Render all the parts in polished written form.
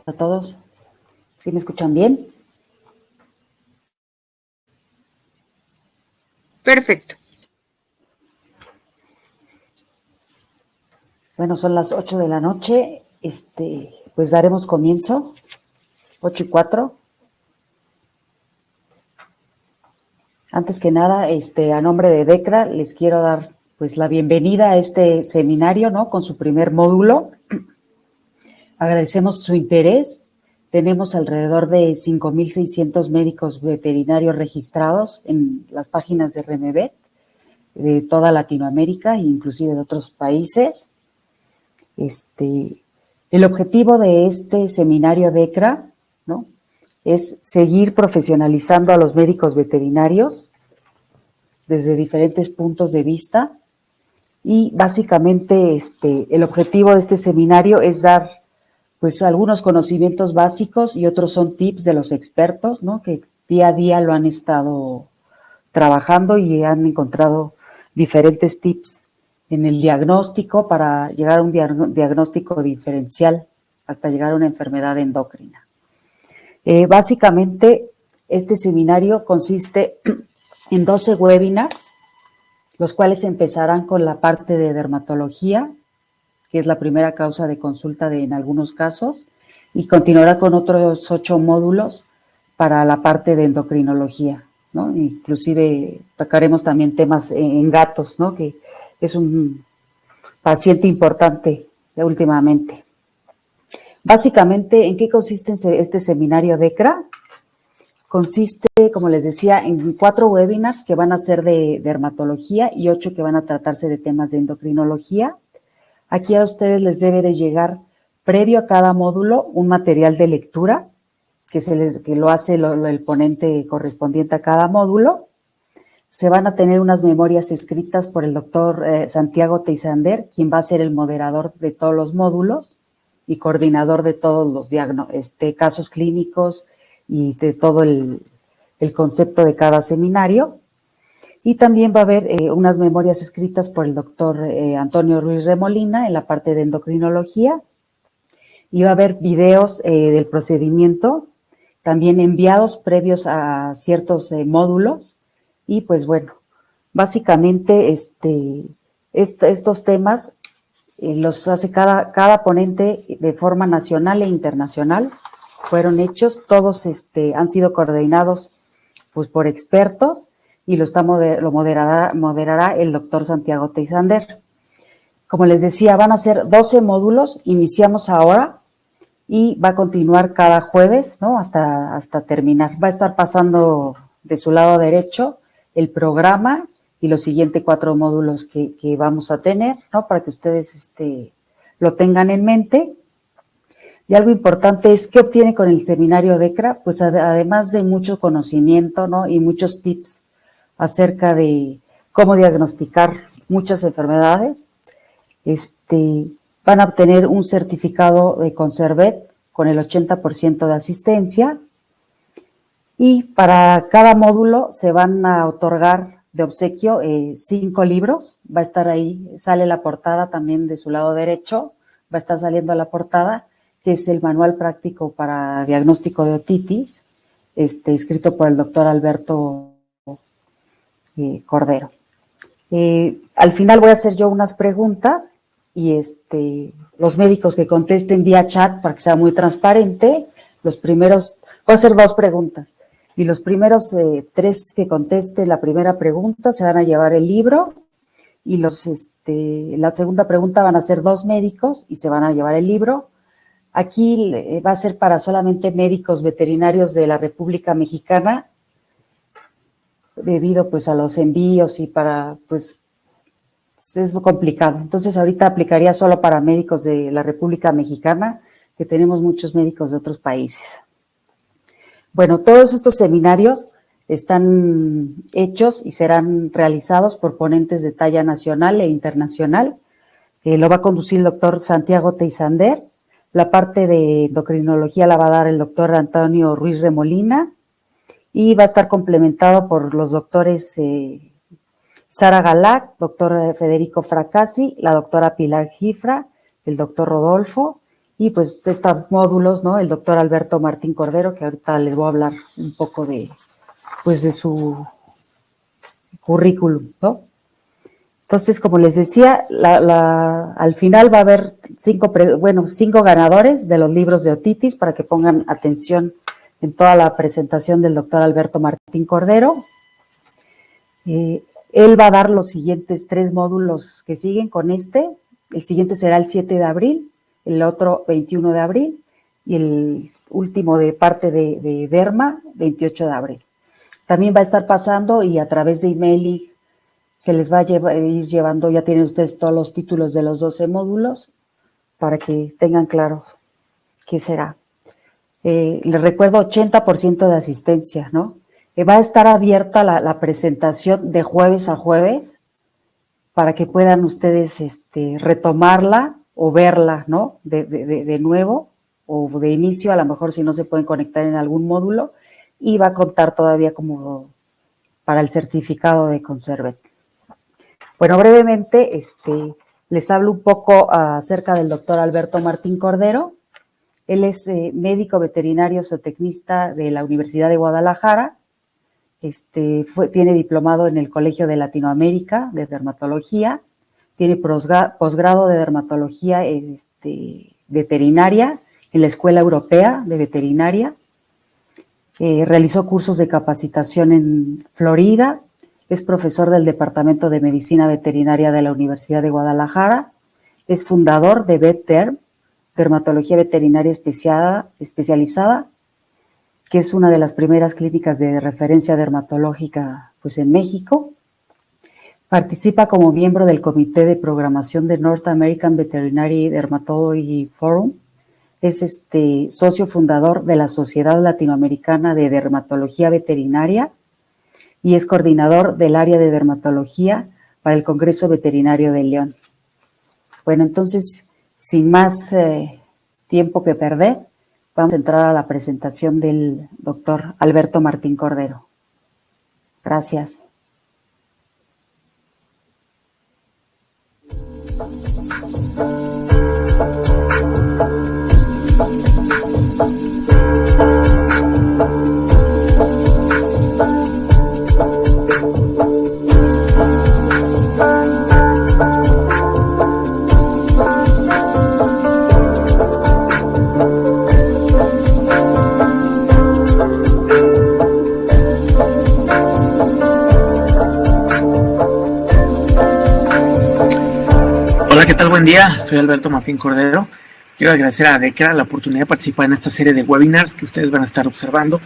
a todos. ¿Sí me escuchan bien? Perfecto. Bueno, son las 8 de la noche. Pues daremos comienzo. 8:04. Antes que nada, a nombre de DECRA, les quiero dar pues la bienvenida a este seminario, ¿no? Con su primer módulo. Agradecemos su interés. Tenemos alrededor de 5,600 médicos veterinarios registrados en las páginas de REMEVET de toda Latinoamérica e inclusive de otros países. El objetivo de este seminario DECRA, ¿no?, es seguir profesionalizando a los médicos veterinarios desde diferentes puntos de vista y básicamente el objetivo de este seminario es dar pues algunos conocimientos básicos y otros son tips de los expertos, ¿no?, que día a día lo han estado trabajando y han encontrado diferentes tips en el diagnóstico para llegar a un diagnóstico diferencial hasta llegar a una enfermedad endocrina. Básicamente, este seminario consiste en 12 webinars, los cuales empezarán con la parte de dermatología, que es la primera causa de consulta en algunos casos, y continuará con otros 8 módulos para la parte de endocrinología, ¿no? Inclusive tocaremos también temas en gatos, ¿no?, que es un paciente importante últimamente. Básicamente, ¿en qué consiste este seminario DECRA? Consiste, como les decía, en 4 webinars que van a ser de dermatología y 8 que van a tratarse de temas de endocrinología. Aquí a ustedes les debe de llegar, previo a cada módulo, un material de lectura que lo hace el ponente correspondiente a cada módulo. Se van a tener unas memorias escritas por el doctor Santiago Teisander, quien va a ser el moderador de todos los módulos y coordinador de todos los casos clínicos y de todo el concepto de cada seminario. Y también va a haber unas memorias escritas por el doctor Antonio Ruiz Remolina en la parte de endocrinología. Y va a haber videos del procedimiento, también enviados previos a ciertos módulos. Y pues bueno, básicamente estos temas los hace cada ponente de forma nacional e internacional. Fueron hechos, todos han sido coordinados pues por expertos y lo moderará el doctor Santiago Teisander. Como les decía, van a ser 12 módulos, iniciamos ahora y va a continuar cada jueves, ¿no?, hasta terminar. Va a estar pasando de su lado derecho el programa y los siguientes 4 módulos que vamos a tener, ¿no?, para que ustedes lo tengan en mente. Y algo importante es, ¿qué obtiene con el seminario DECRA? Pues además de mucho conocimiento, ¿no?, y muchos tips acerca de cómo diagnosticar muchas enfermedades, van a obtener un certificado de Conservet con el 80% de asistencia y para cada módulo se van a otorgar de obsequio 5 libros. Va a estar ahí, sale la portada también de su lado derecho, va a estar saliendo la portada, que es el manual práctico para diagnóstico de otitis, escrito por el doctor Alberto Cordero. Al final voy a hacer yo unas preguntas y los médicos que contesten vía chat para que sea muy transparente. Voy a hacer 2 preguntas y los primeros 3 que contesten la primera pregunta se van a llevar el libro y la segunda pregunta van a ser 2 médicos y se van a llevar el libro. Aquí va a ser para solamente médicos veterinarios de la República Mexicana, debido pues a los envíos y pues es complicado. Entonces ahorita aplicaría solo para médicos de la República Mexicana, que tenemos muchos médicos de otros países. Bueno, todos estos seminarios están hechos y serán realizados por ponentes de talla nacional e internacional. Lo va a conducir el doctor Santiago Teisander. La parte de endocrinología la va a dar el doctor Antonio Ruiz Remolina y va a estar complementado por los doctores Sara Galac, doctor Federico Fracassi, la doctora Pilar Gifra, el doctor Rodolfo Y pues estos módulos, ¿no? El doctor Alberto Martín Cordero, que ahorita les voy a hablar un poco de, pues de su currículum, ¿no? Entonces, como les decía, al final va a haber 5 ganadores de los libros de otitis para que pongan atención en toda la presentación del doctor Alberto Martín Cordero. Él va a dar los siguientes 3 módulos que siguen con este. El siguiente será el 7 de abril, el otro 21 de abril y el último de parte de Derma, 28 de abril. También va a estar pasando y a través de email se les va a ir llevando, ya tienen ustedes todos los títulos de los 12 módulos para que tengan claro qué será. Les recuerdo 80% de asistencia, ¿no? Va a estar abierta la presentación de jueves a jueves para que puedan ustedes retomarla o verla, ¿no? De nuevo o de inicio, a lo mejor si no se pueden conectar en algún módulo, y va a contar todavía como para el certificado de Conservet. Bueno, brevemente les hablo un poco acerca del doctor Alberto Martín Cordero. Él es médico veterinario zootecnista de la Universidad de Guadalajara. Tiene diplomado en el Colegio de Latinoamérica de Dermatología. Tiene posgrado de dermatología veterinaria en la Escuela Europea de Veterinaria. Realizó cursos de capacitación en Florida. Es profesor del Departamento de Medicina Veterinaria de la Universidad de Guadalajara. Es fundador de VetDerm, Dermatología Veterinaria Especializada, que es una de las primeras clínicas de referencia dermatológica pues, en México. Participa como miembro del Comité de Programación de North American Veterinary Dermatology Forum. Es socio fundador de la Sociedad Latinoamericana de Dermatología Veterinaria y es coordinador del área de dermatología para el Congreso Veterinario de León. Bueno, entonces, sin más tiempo que perder, vamos a entrar a la presentación del doctor Alberto Martín Cordero. Gracias. ¿Qué tal? Buen día, soy Alberto Martín Cordero. Quiero agradecer a DECRA la oportunidad de participar en esta serie de webinars que ustedes van a estar observando.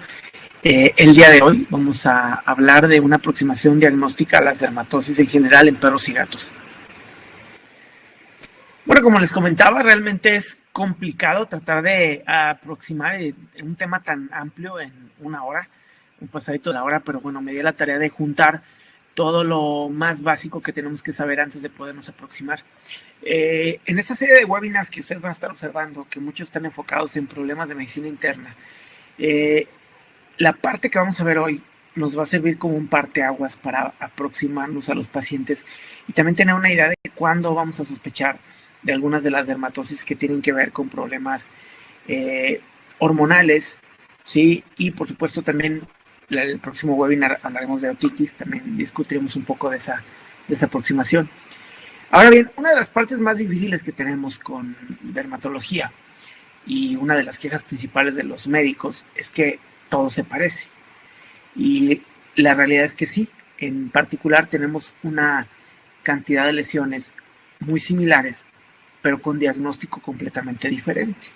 El día de hoy vamos a hablar de una aproximación diagnóstica a las dermatosis en general en perros y gatos. Bueno, como les comentaba, realmente es complicado tratar de aproximar un tema tan amplio en una hora, un pasadito de la hora, pero bueno, me di la tarea de juntar todo lo más básico que tenemos que saber antes de podernos aproximar. En esta serie de webinars que ustedes van a estar observando, que muchos están enfocados en problemas de medicina interna, la parte que vamos a ver hoy nos va a servir como un parteaguas para aproximarnos a los pacientes y también tener una idea de cuándo vamos a sospechar de algunas de las dermatosis que tienen que ver con problemas hormonales, ¿sí? Y por supuesto también el próximo webinar hablaremos de otitis, también discutiremos un poco de esa aproximación. Ahora bien, una de las partes más difíciles que tenemos con dermatología y una de las quejas principales de los médicos es que todo se parece. Y la realidad es que sí, en particular tenemos una cantidad de lesiones muy similares, pero con diagnóstico completamente diferente.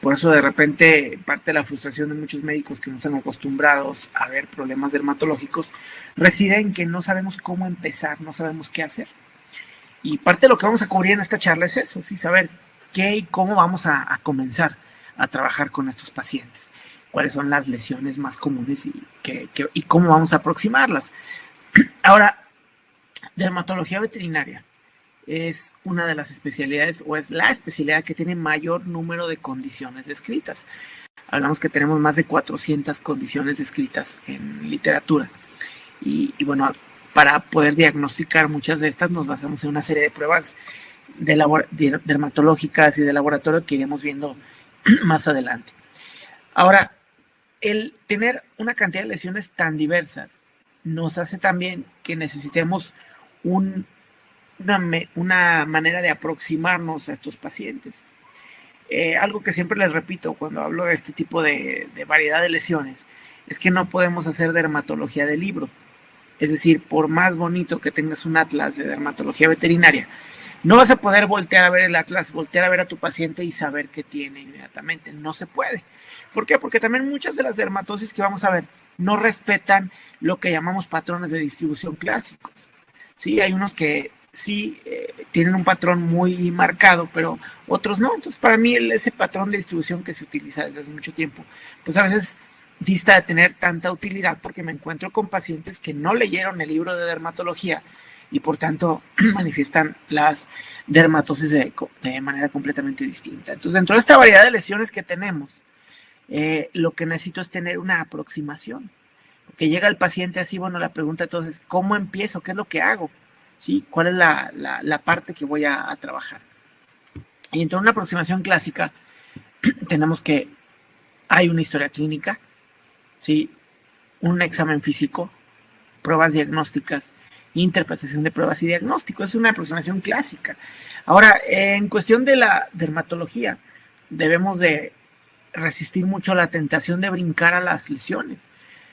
Por eso de repente parte de la frustración de muchos médicos que no están acostumbrados a ver problemas dermatológicos reside en que no sabemos cómo empezar, no sabemos qué hacer. Y parte de lo que vamos a cubrir en esta charla es eso, sí, saber qué y cómo vamos a comenzar a trabajar con estos pacientes, cuáles son las lesiones más comunes y cómo vamos a aproximarlas. Ahora, dermatología veterinaria es una de las especialidades o es la especialidad que tiene mayor número de condiciones descritas. Hablamos que tenemos más de 400 condiciones descritas en literatura. Y bueno, para poder diagnosticar muchas de estas nos basamos en una serie de pruebas dermatológicas y de laboratorio que iremos viendo más adelante. Ahora, el tener una cantidad de lesiones tan diversas nos hace también que necesitemos una manera de aproximarnos a estos pacientes. Algo que siempre les repito cuando hablo de este tipo de variedad de lesiones es que no podemos hacer dermatología de libro. Es decir, por más bonito que tengas un atlas de dermatología veterinaria, no vas a poder voltear a ver el atlas, voltear a ver a tu paciente y saber qué tiene inmediatamente. No se puede. ¿Por qué? Porque también muchas de las dermatosis que vamos a ver no respetan lo que llamamos patrones de distribución clásicos. Sí, hay unos que sí tienen un patrón muy marcado, pero otros no. Entonces, para mí, ese patrón de distribución que se utiliza desde hace mucho tiempo, pues a veces dista de tener tanta utilidad porque me encuentro con pacientes que no leyeron el libro de dermatología y por tanto manifiestan las dermatosis de manera completamente distinta. Entonces, dentro de esta variedad de lesiones que tenemos, lo que necesito es tener una aproximación. Porque llega el paciente así, bueno, la pregunta entonces, ¿cómo empiezo? ¿Qué es lo que hago? ¿Sí? ¿Cuál es la parte que voy a trabajar? Y entre una aproximación clásica, tenemos que hay una historia clínica, ¿sí? Un examen físico, pruebas diagnósticas, interpretación de pruebas y diagnóstico. Es una aproximación clásica. Ahora, en cuestión de la dermatología, debemos de resistir mucho la tentación de brincar a las lesiones,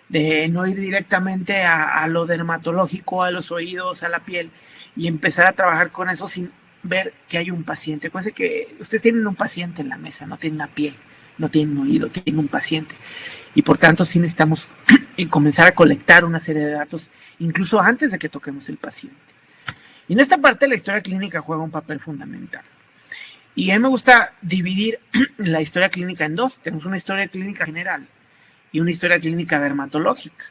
de no ir directamente a lo dermatológico, a los oídos, a la piel, y empezar a trabajar con eso sin ver que hay un paciente. Acuérdense que ustedes tienen un paciente en la mesa, no tienen una piel, no tienen un oído, tienen un paciente. Y por tanto sí necesitamos comenzar a colectar una serie de datos, incluso antes de que toquemos el paciente. Y en esta parte la historia clínica juega un papel fundamental. Y a mí me gusta dividir la historia clínica en dos. Tenemos una historia clínica general y una historia clínica dermatológica.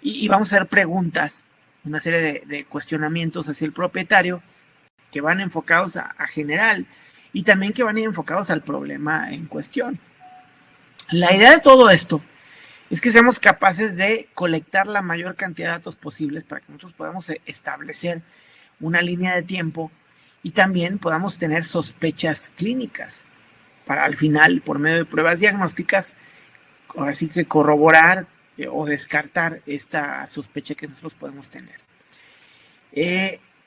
Y vamos a hacer preguntas, una serie de cuestionamientos hacia el propietario que van enfocados a general y también que van enfocados al problema en cuestión. La idea de todo esto es que seamos capaces de colectar la mayor cantidad de datos posibles para que nosotros podamos establecer una línea de tiempo y también podamos tener sospechas clínicas para al final, por medio de pruebas diagnósticas, ahora sí que corroborar o descartar esta sospecha que nosotros podemos tener.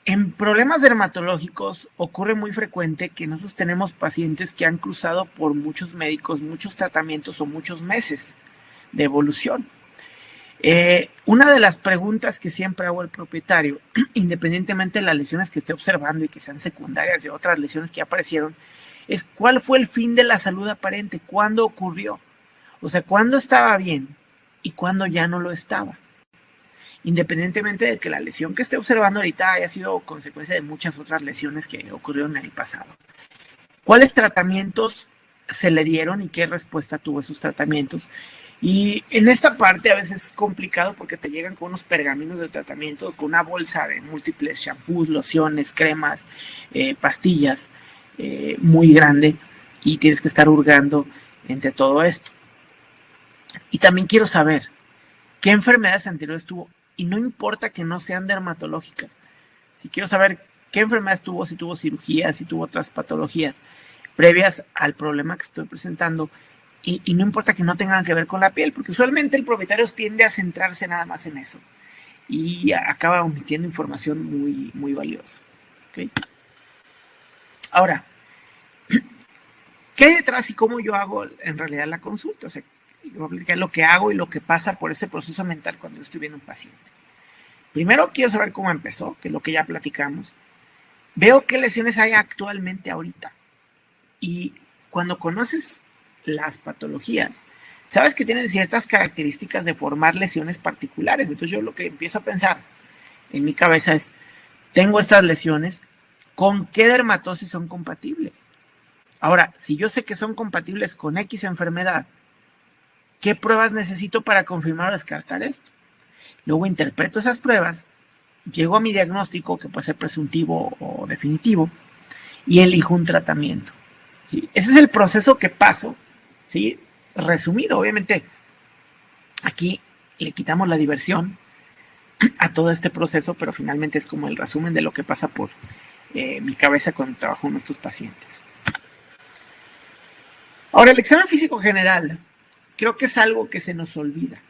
En problemas dermatológicos ocurre muy frecuente que nosotros tenemos pacientes que han cruzado por muchos médicos, muchos tratamientos o muchos meses de evolución. Una de las preguntas que siempre hago al propietario, independientemente de las lesiones que esté observando y que sean secundarias de otras lesiones que ya aparecieron, es ¿cuál fue el fin de la salud aparente? ¿Cuándo ocurrió? O sea, ¿cuándo estaba bien y cuándo ya no lo estaba? Independientemente de que la lesión que esté observando ahorita haya sido consecuencia de muchas otras lesiones que ocurrieron en el pasado. ¿Cuáles tratamientos se le dieron y qué respuesta tuvo esos tratamientos? Y en esta parte a veces es complicado porque te llegan con unos pergaminos de tratamiento, con una bolsa de múltiples shampoos, lociones, cremas, pastillas muy grande y tienes que estar hurgando entre todo esto. Y también quiero saber qué enfermedades anteriores tuvo y no importa que no sean dermatológicas. Si quiero saber qué enfermedades tuvo, si tuvo cirugías, si tuvo otras patologías previas al problema que estoy presentando. Y no importa que no tengan que ver con la piel, porque usualmente el propietario tiende a centrarse nada más en eso y acaba omitiendo información muy, muy valiosa. ¿Okay? Ahora, ¿qué hay detrás y cómo yo hago en realidad la consulta? O sea, voy a platicar lo que hago y lo que pasa por ese proceso mental cuando yo estoy viendo un paciente. Primero quiero saber cómo empezó, que es lo que ya platicamos. Veo qué lesiones hay actualmente ahorita. Y cuando conoces las patologías, sabes que tienen ciertas características de formar lesiones particulares. Entonces yo lo que empiezo a pensar en mi cabeza es, tengo estas lesiones, ¿con qué dermatosis son compatibles? Ahora, si yo sé que son compatibles con X enfermedad, ¿qué pruebas necesito para confirmar o descartar esto? Luego interpreto esas pruebas, llego a mi diagnóstico, que puede ser presuntivo o definitivo, y elijo un tratamiento. ¿Sí? Ese es el proceso que paso, ¿sí? Resumido, obviamente. Aquí le quitamos la diversión a todo este proceso, pero finalmente es como el resumen de lo que pasa por mi cabeza cuando trabajo con estos pacientes. Ahora, el examen físico general creo que es algo que se nos olvida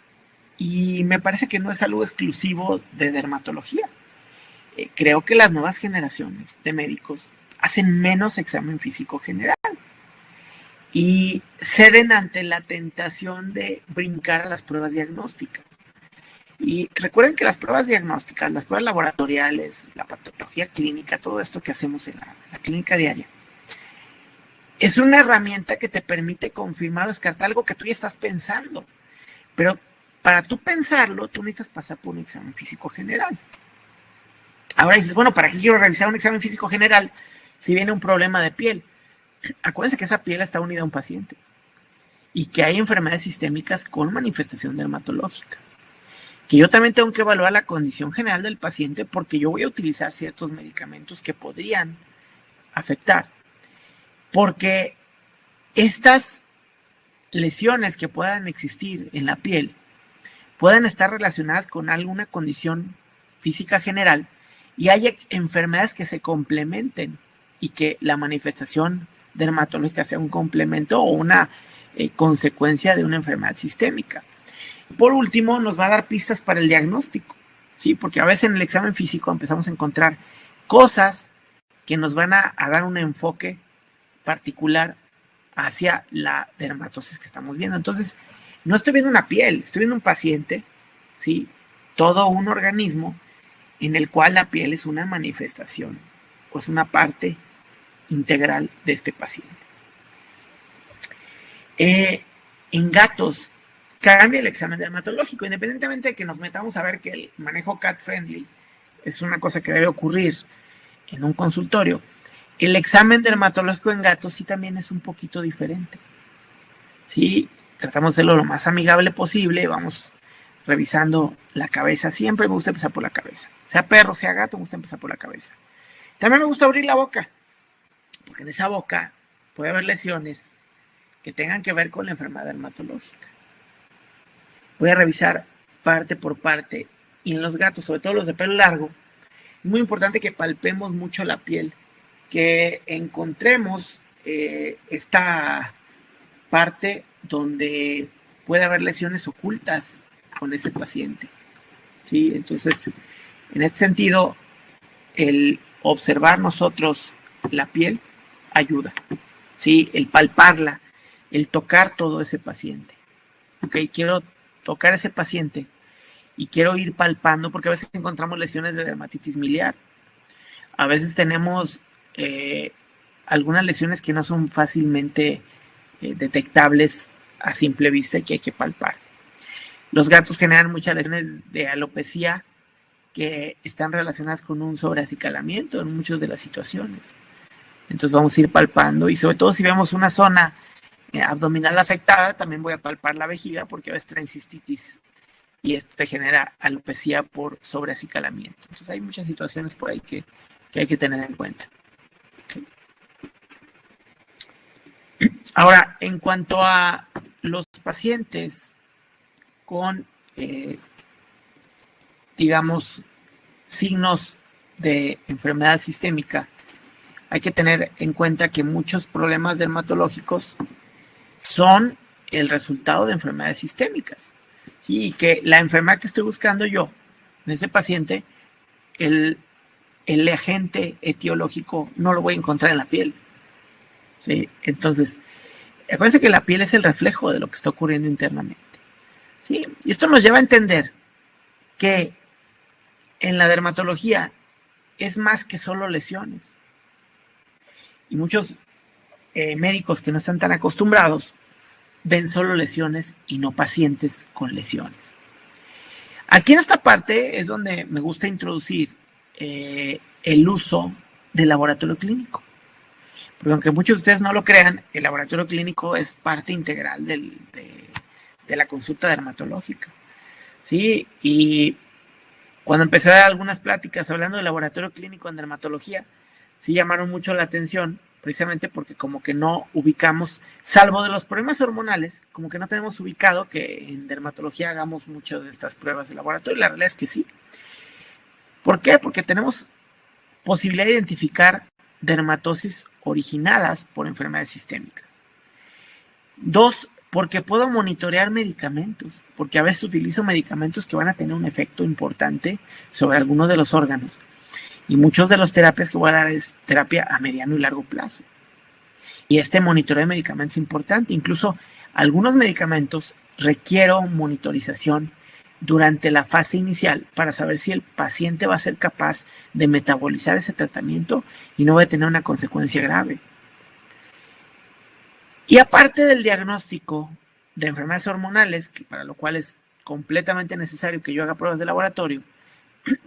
y me parece que no es algo exclusivo de dermatología. Creo que las nuevas generaciones de médicos hacen menos examen físico general y ceden ante la tentación de brincar a las pruebas diagnósticas. Y recuerden que las pruebas diagnósticas, las pruebas laboratoriales, la patología clínica, todo esto que hacemos en la clínica diaria, es una herramienta que te permite confirmar o descartar algo que tú ya estás pensando. Pero para tú pensarlo, tú necesitas pasar por un examen físico general. Ahora dices, bueno, ¿para qué quiero revisar un examen físico general si viene un problema de piel? Acuérdense que esa piel está unida a un paciente y que hay enfermedades sistémicas con manifestación dermatológica. Que yo también tengo que evaluar la condición general del paciente porque yo voy a utilizar ciertos medicamentos que podrían afectar. Porque estas lesiones que puedan existir en la piel pueden estar relacionadas con alguna condición física general y hay enfermedades que se complementen y que la manifestación dermatológica sea un complemento o una consecuencia de una enfermedad sistémica. Por último, nos va a dar pistas para el diagnóstico, ¿sí? Porque a veces en el examen físico empezamos a encontrar cosas que nos van a dar un enfoque particular hacia la dermatosis que estamos viendo. Entonces, no estoy viendo una piel, estoy viendo un paciente, ¿sí? Todo un organismo en el cual la piel es una manifestación o es una parte integral de este paciente. En gatos cambia el examen dermatológico, independientemente de que nos metamos a ver que el manejo cat friendly es una cosa que debe ocurrir en un consultorio. El examen dermatológico en gatos sí también es un poquito diferente. Sí, tratamos de hacerlo lo más amigable posible, vamos revisando la cabeza. Siempre me gusta empezar por la cabeza. Sea perro, sea gato, me gusta empezar por la cabeza. También me gusta abrir la boca, porque en esa boca puede haber lesiones que tengan que ver con la enfermedad dermatológica. Voy a revisar parte por parte. Y en los gatos, sobre todo los de pelo largo, es muy importante que palpemos mucho la piel, que encontremos esta parte donde puede haber lesiones ocultas con ese paciente. ¿Sí? Entonces, en este sentido, el observar nosotros la piel ayuda. ¿Sí? El palparla, el tocar todo ese paciente. Okay, quiero tocar a ese paciente y quiero ir palpando, porque a veces encontramos lesiones de dermatitis miliar. A veces tenemos algunas lesiones que no son fácilmente detectables a simple vista y que hay que palpar. Los gatos generan muchas lesiones de alopecia que están relacionadas con un sobreacicalamiento en muchas de las situaciones. Entonces vamos a ir palpando y sobre todo si vemos una zona abdominal afectada, también voy a palpar la vejiga porque a veces traen cistitis y esto te genera alopecia por sobreacicalamiento. Entonces hay muchas situaciones por ahí que hay que tener en cuenta. Okay. Ahora, en cuanto a los pacientes con, digamos, signos de enfermedad sistémica, hay que tener en cuenta que muchos problemas dermatológicos son el resultado de enfermedades sistémicas. Sí, y que la enfermedad que estoy buscando yo en ese paciente, el agente etiológico no lo voy a encontrar en la piel. ¿Sí? Entonces, acuérdense que la piel es el reflejo de lo que está ocurriendo internamente. ¿Sí? Y esto nos lleva a entender que en la dermatología es más que solo lesiones. Y muchos médicos que no están tan acostumbrados ven solo lesiones y no pacientes con lesiones. Aquí en esta parte es donde me gusta introducir el uso del laboratorio clínico. Porque aunque muchos de ustedes no lo crean, el laboratorio clínico es parte integral de la consulta dermatológica. ¿Sí? Y cuando empecé a dar algunas pláticas hablando del laboratorio clínico en dermatología, sí llamaron mucho la atención, precisamente porque como que no ubicamos, salvo de los problemas hormonales, como que no tenemos ubicado que en dermatología hagamos muchas de estas pruebas de laboratorio. Y la realidad es que sí. ¿Por qué? Porque tenemos posibilidad de identificar dermatosis originadas por enfermedades sistémicas. 2, porque puedo monitorear medicamentos, porque a veces utilizo medicamentos que van a tener un efecto importante sobre algunos de los órganos. Y muchos de las terapias que voy a dar es terapia a mediano y largo plazo. Y este monitoreo de medicamentos es importante. Incluso algunos medicamentos requiero monitorización durante la fase inicial para saber si el paciente va a ser capaz de metabolizar ese tratamiento y no va a tener una consecuencia grave. Y aparte del diagnóstico de enfermedades hormonales, que para lo cual es completamente necesario que yo haga pruebas de laboratorio,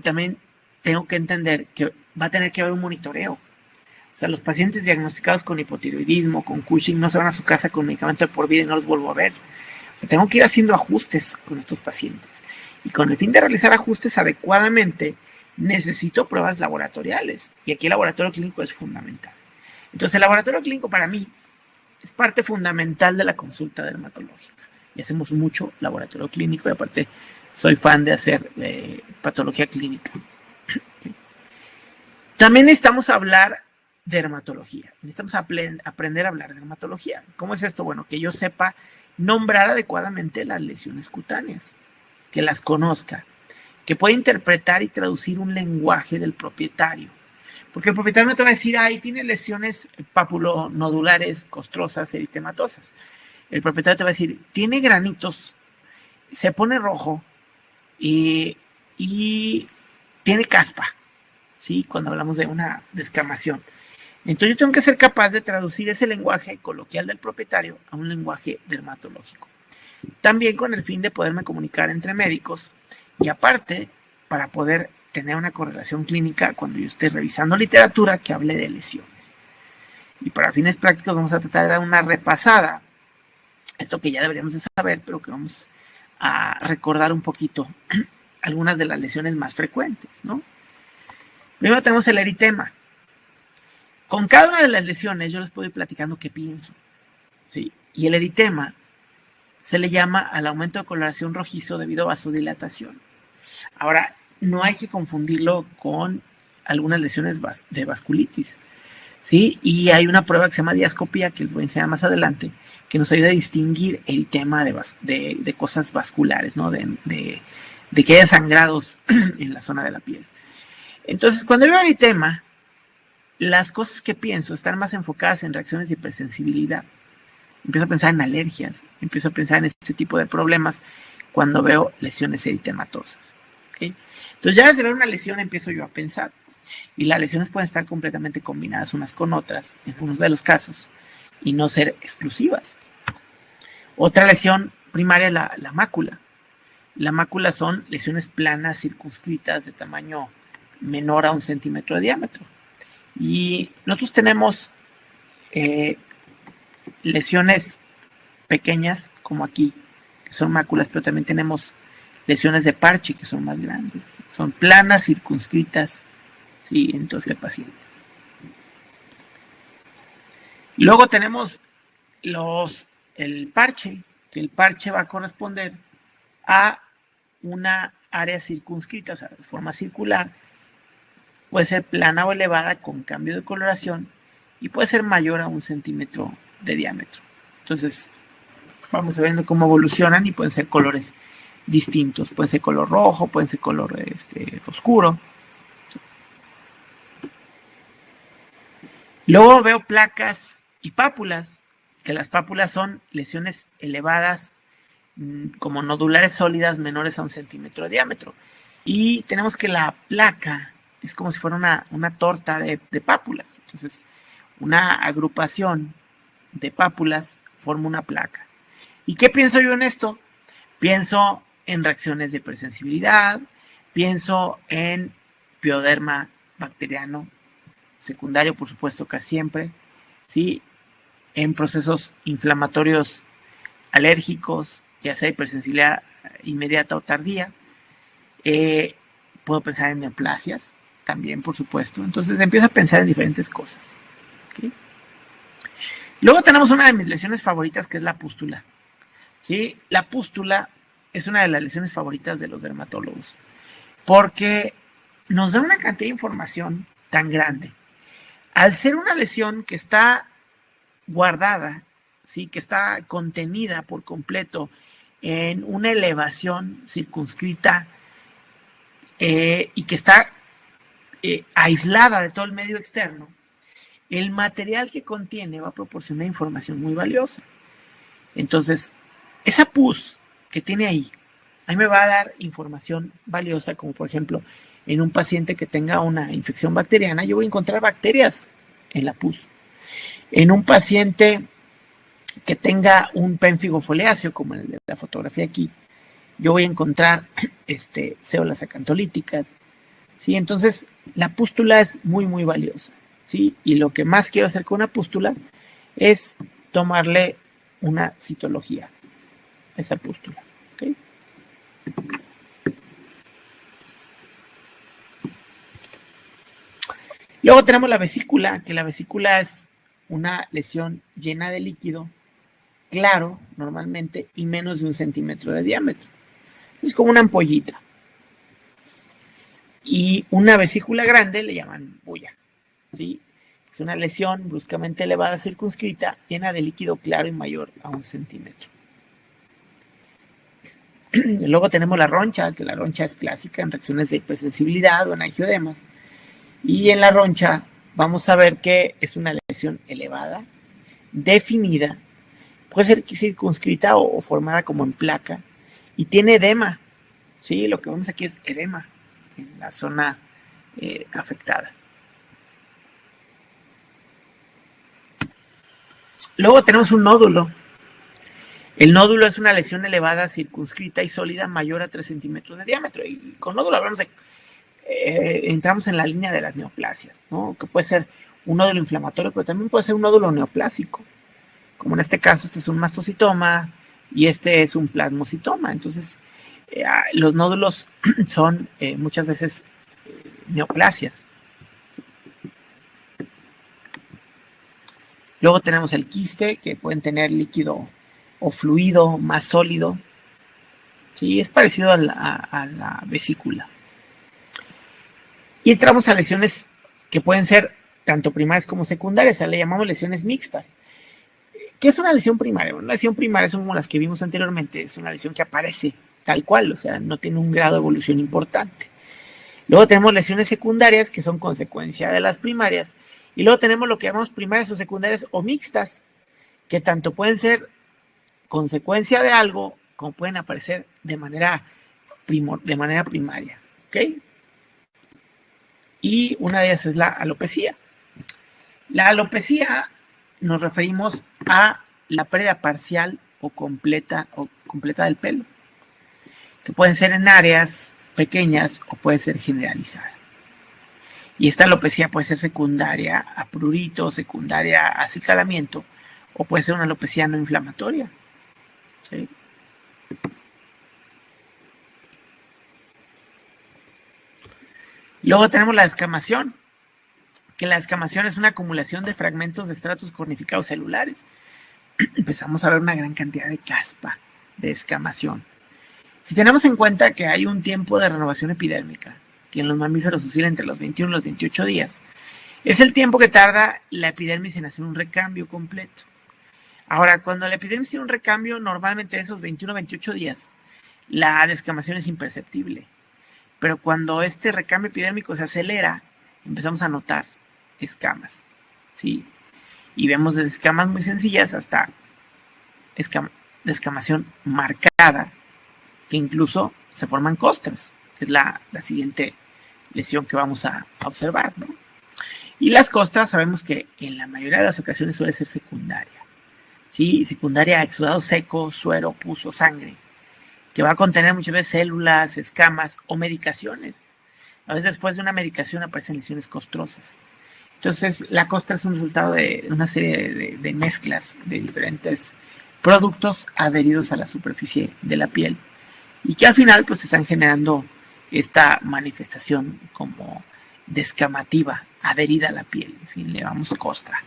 también tengo que entender que va a tener que haber un monitoreo. O sea, los pacientes diagnosticados con hipotiroidismo, con Cushing, no se van a su casa con medicamento de por vida y no los vuelvo a ver. O sea, tengo que ir haciendo ajustes con estos pacientes. Y con el fin de realizar ajustes adecuadamente, necesito pruebas laboratoriales. Y aquí el laboratorio clínico es fundamental. Entonces, el laboratorio clínico para mí es parte fundamental de la consulta dermatológica. Y hacemos mucho laboratorio clínico y aparte soy fan de hacer patología clínica. También necesitamos hablar de dermatología. Necesitamos aprender a hablar de dermatología. ¿Cómo es esto? Bueno, que yo sepa nombrar adecuadamente las lesiones cutáneas, que las conozca, que pueda interpretar y traducir un lenguaje del propietario. Porque el propietario no te va a decir, ay, tiene lesiones papulonodulares, costrosas, eritematosas. El propietario te va a decir, tiene granitos, se pone rojo y tiene caspa, ¿sí? Cuando hablamos de una descamación. Entonces yo tengo que ser capaz de traducir ese lenguaje coloquial del propietario a un lenguaje dermatológico. También con el fin de poderme comunicar entre médicos y aparte para poder tener una correlación clínica cuando yo esté revisando literatura que hable de lesiones. Y para fines prácticos vamos a tratar de dar una repasada, esto que ya deberíamos de saber, pero que vamos a recordar un poquito algunas de las lesiones más frecuentes, ¿no? Primero tenemos el eritema. Con cada una de las lesiones yo les puedo ir platicando qué pienso, ¿sí? Y el eritema se le llama al aumento de coloración rojizo debido a vasodilatación. Ahora, no hay que confundirlo con algunas lesiones de vasculitis, ¿sí? Y hay una prueba que se llama diascopía, que les voy a enseñar más adelante, que nos ayuda a distinguir eritema de cosas vasculares, ¿no? De que haya sangrados en la zona de la piel. Entonces, cuando yo veo eritema, las cosas que pienso están más enfocadas en reacciones de hipersensibilidad. Empiezo a pensar en alergias, empiezo a pensar en este tipo de problemas cuando veo lesiones eritematosas. ¿Okay? Entonces ya desde ver una lesión empiezo yo a pensar. Y las lesiones pueden estar completamente combinadas unas con otras, en algunos de los casos, y no ser exclusivas. Otra lesión primaria es la mácula. La mácula son lesiones planas circunscritas de tamaño menor a 1 centímetro de diámetro. Y nosotros tenemos lesiones pequeñas, como aquí, que son máculas, pero también tenemos lesiones de parche, que son más grandes. Son planas, circunscritas, ¿sí? En todo este paciente. Luego tenemos el parche, que el parche va a corresponder a una área circunscrita, o sea, de forma circular. Puede ser plana o elevada con cambio de coloración y puede ser mayor a 1 centímetro de diámetro. Entonces, vamos a ver cómo evolucionan y pueden ser colores distintos. Puede ser color rojo, pueden ser color oscuro. Luego veo placas y pápulas, que las pápulas son lesiones elevadas como nodulares sólidas menores a 1 centímetro de diámetro. Y tenemos que la placa es como si fuera una torta de pápulas. Entonces, una agrupación de pápulas forma una placa. ¿Y qué pienso yo en esto? Pienso en reacciones de hipersensibilidad, pienso en pioderma bacteriano secundario, por supuesto, casi siempre, ¿sí? En procesos inflamatorios alérgicos, ya sea hipersensibilidad inmediata o tardía. Puedo pensar en neoplasias también, por supuesto. Entonces empiezo a pensar en diferentes cosas. ¿Okay? Luego tenemos una de mis lesiones favoritas, que es la pústula. ¿Sí? La pústula es una de las lesiones favoritas de los dermatólogos, porque nos da una cantidad de información tan grande. Al ser una lesión que está guardada, ¿sí? Que está contenida por completo en una elevación circunscrita y que está aislada de todo el medio externo, el material que contiene va a proporcionar información muy valiosa. Entonces, esa pus que tiene ahí, a mí me va a dar información valiosa, como por ejemplo, en un paciente que tenga una infección bacteriana, yo voy a encontrar bacterias en la pus. En un paciente que tenga un pénfigo foliáceo, como el de la fotografía aquí, yo voy a encontrar células acantolíticas, ¿sí? Entonces, la pústula es muy, muy valiosa, ¿sí? Y lo que más quiero hacer con una pústula es tomarle una citología a esa pústula, ¿ok? Luego tenemos la vesícula, que la vesícula es una lesión llena de líquido, claro, normalmente, y menos de 1 centímetro de diámetro. Es como una ampollita. Y una vesícula grande le llaman bulla, ¿sí? Es una lesión bruscamente elevada, circunscrita, llena de líquido claro y mayor a 1 centímetro. Luego tenemos la roncha, que la roncha es clásica en reacciones de hipersensibilidad o en angioedemas. Y en la roncha vamos a ver que es una lesión elevada, definida, puede ser circunscrita o formada como en placa, y tiene edema, ¿sí? Lo que vemos aquí es edema en la zona afectada. Luego tenemos un nódulo. El nódulo es una lesión elevada, circunscrita y sólida mayor a 3 centímetros de diámetro. Y con nódulo hablamos de entramos en la línea de las neoplasias, ¿no? Que puede ser un nódulo inflamatorio, pero también puede ser un nódulo neoplásico. Como en este caso, este es un mastocitoma y este es un plasmocitoma. Entonces, los nódulos son muchas veces neoplasias. Luego tenemos el quiste, que pueden tener líquido o fluido más sólido. Sí, es parecido a la vesícula. Y entramos a lesiones que pueden ser tanto primarias como secundarias, o sea, le llamamos lesiones mixtas. ¿Qué es una lesión primaria? Una lesión primaria son como las que vimos anteriormente, es una lesión que aparece tal cual, o sea, no tiene un grado de evolución importante. Luego tenemos lesiones secundarias que son consecuencia de las primarias, y luego tenemos lo que llamamos primarias o secundarias o mixtas, que tanto pueden ser consecuencia de algo como pueden aparecer de manera primaria, ¿ok? Y una de ellas es la alopecia. La alopecia nos referimos a la pérdida parcial o completa del pelo, que pueden ser en áreas pequeñas o puede ser generalizada. Y esta alopecia puede ser secundaria a prurito, secundaria a acicalamiento, o puede ser una alopecia no inflamatoria, ¿sí? Luego tenemos la descamación, que la descamación es una acumulación de fragmentos de estratos cornificados celulares. Empezamos a ver una gran cantidad de caspa, de descamación. Si tenemos en cuenta que hay un tiempo de renovación epidérmica, que en los mamíferos oscila entre los 21 y los 28 días, es el tiempo que tarda la epidermis en hacer un recambio completo. Ahora, cuando la epidermis tiene un recambio, normalmente esos 21 o 28 días, la descamación es imperceptible. Pero cuando este recambio epidérmico se acelera, empezamos a notar escamas, ¿sí? Y vemos desde escamas muy sencillas hasta descamación marcada, que incluso se forman costras, que es la siguiente lesión que vamos a observar, ¿no? Y las costras sabemos que en la mayoría de las ocasiones suele ser secundaria, ¿sí? Secundaria a exudado seco, suero, pus o sangre, que va a contener muchas veces células, escamas o medicaciones. A veces después de una medicación aparecen lesiones costrosas. Entonces, la costra es un resultado de una serie de mezclas de diferentes productos adheridos a la superficie de la piel y que al final pues están generando esta manifestación como descamativa adherida a la piel, ¿sí? Le llamamos costra.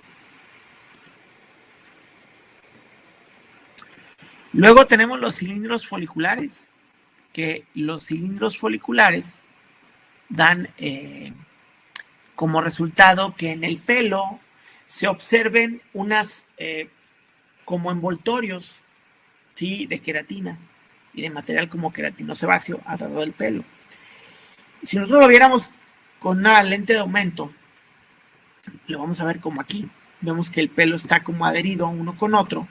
Luego tenemos los cilindros foliculares, que los cilindros foliculares dan como resultado que en el pelo se observen unas como envoltorios, ¿sí?, de queratina y de material como queratino sebáceo alrededor del pelo. Si nosotros lo viéramos con una lente de aumento, lo vamos a ver como aquí. Vemos que el pelo está como adherido uno con otro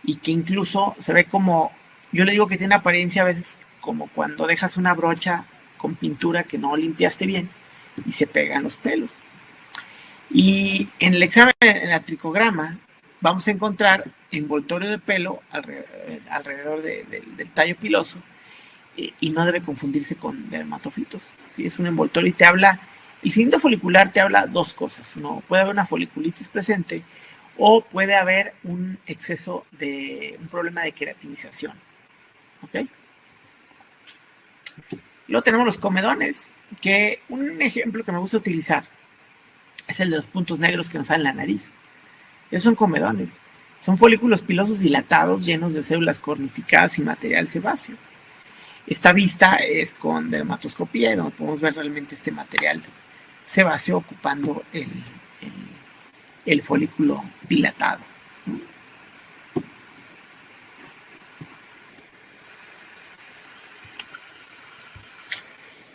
y que incluso se ve como, yo le digo que tiene apariencia a veces como cuando dejas una brocha con pintura que no limpiaste bien y se pegan los pelos. Y en el examen, en el tricograma, vamos a encontrar envoltorio de pelo alrededor del tallo piloso, y no debe confundirse con dermatofitos, ¿sí? Es un envoltorio y te habla, el cilindro folicular te habla dos cosas. Uno, puede haber una foliculitis presente o puede haber un exceso de un problema de queratinización. ¿Ok? Luego tenemos los comedones, que un ejemplo que me gusta utilizar es el de los puntos negros que nos salen en la nariz. Esos son comedones. Son folículos pilosos dilatados llenos de células cornificadas y material sebáceo. Esta vista es con dermatoscopía, donde podemos ver realmente este material sebáceo ocupando el folículo dilatado.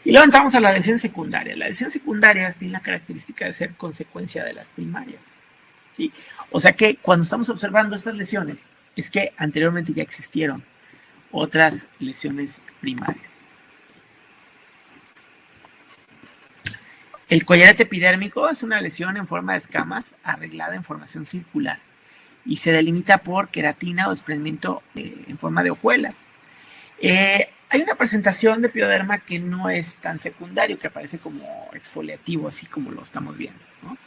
Y luego entramos a la lesión secundaria. La lesión secundaria tiene la característica de ser consecuencia de las primarias, ¿sí? O sea que cuando estamos observando estas lesiones, es que anteriormente ya existieron otras lesiones primarias. El collarete epidérmico es una lesión en forma de escamas arreglada en formación circular y se delimita por queratina o desprendimiento en forma de hojuelas. Hay una presentación de pioderma que no es tan secundario, que aparece como exfoliativo, así como lo estamos viendo, ¿no?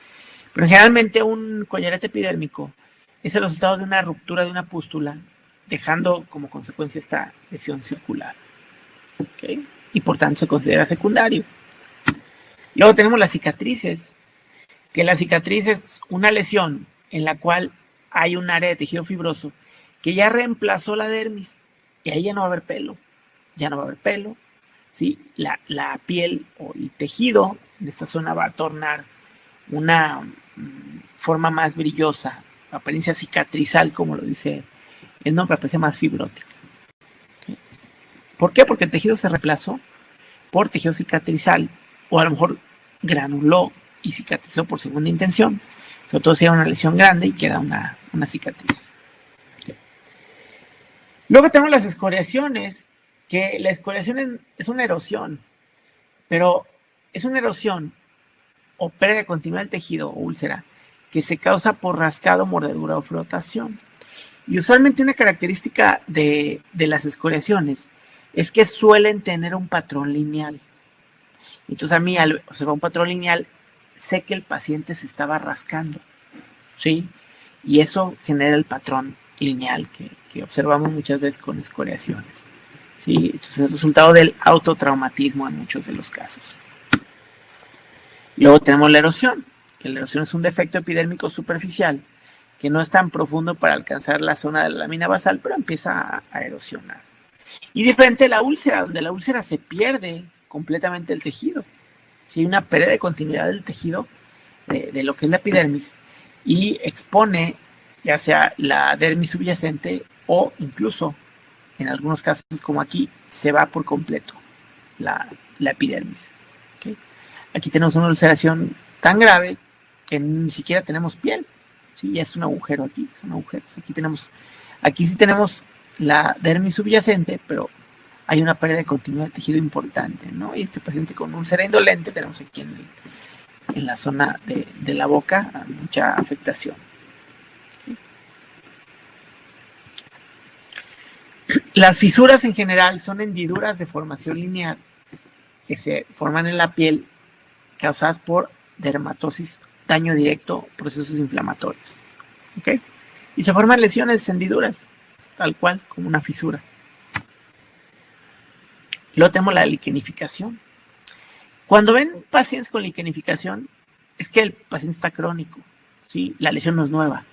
Pero generalmente un collarete epidérmico es el resultado de una ruptura de una pústula, dejando como consecuencia esta lesión circular. ¿Okay? Y por tanto se considera secundario. Luego tenemos las cicatrices, que la cicatriz es una lesión en la cual hay un área de tejido fibroso que ya reemplazó la dermis y ahí ya no va a haber pelo. Ya no va a haber pelo, ¿sí? La piel o el tejido en esta zona va a tornar una forma más brillosa, apariencia cicatrizal, como lo dice el nombre, aparece más fibrótica. ¿Okay? ¿Por qué? Porque el tejido se reemplazó por tejido cicatrizal, o a lo mejor granuló y cicatrizó por segunda intención, sobre todo si era una lesión grande y queda una cicatriz. ¿Okay? Luego tenemos las escoriaciones, que la escoriación es una erosión, pero es una erosión o pérdida continua del tejido o úlcera que se causa por rascado, mordedura o frotación. Y usualmente una característica de las escoriaciones es que suelen tener un patrón lineal. Entonces a mí, al observar un patrón lineal, sé que el paciente se estaba rascando, ¿sí? Y eso genera el patrón lineal que observamos muchas veces con escoriaciones, ¿sí? Entonces es el resultado del autotraumatismo en muchos de los casos. Luego tenemos la erosión, que la erosión es un defecto epidérmico superficial que no es tan profundo para alcanzar la zona de la lámina basal, pero empieza a erosionar. Y diferente la úlcera, donde la úlcera se pierde completamente el tejido. Si hay una pérdida de continuidad del tejido de lo que es la epidermis y expone ya sea la dermis subyacente o incluso en algunos casos como aquí se va por completo la epidermis. ¿Okay? Aquí tenemos una ulceración tan grave que ni siquiera tenemos piel. ¿Sí? Ya es un agujero aquí, son agujeros. Aquí sí tenemos la dermis subyacente, pero hay una pérdida de continuidad de tejido importante, ¿no? Y este paciente con úlcera indolente tenemos aquí en la zona de la boca mucha afectación. Las fisuras en general son hendiduras de formación lineal que se forman en la piel causadas por dermatosis, daño directo, procesos inflamatorios. ¿Okay? Y se forman lesiones, hendiduras, tal cual como una fisura. Luego tenemos la liquenificación. Cuando ven pacientes con liquenificación, es que el paciente está crónico, ¿sí? La lesión no es nueva.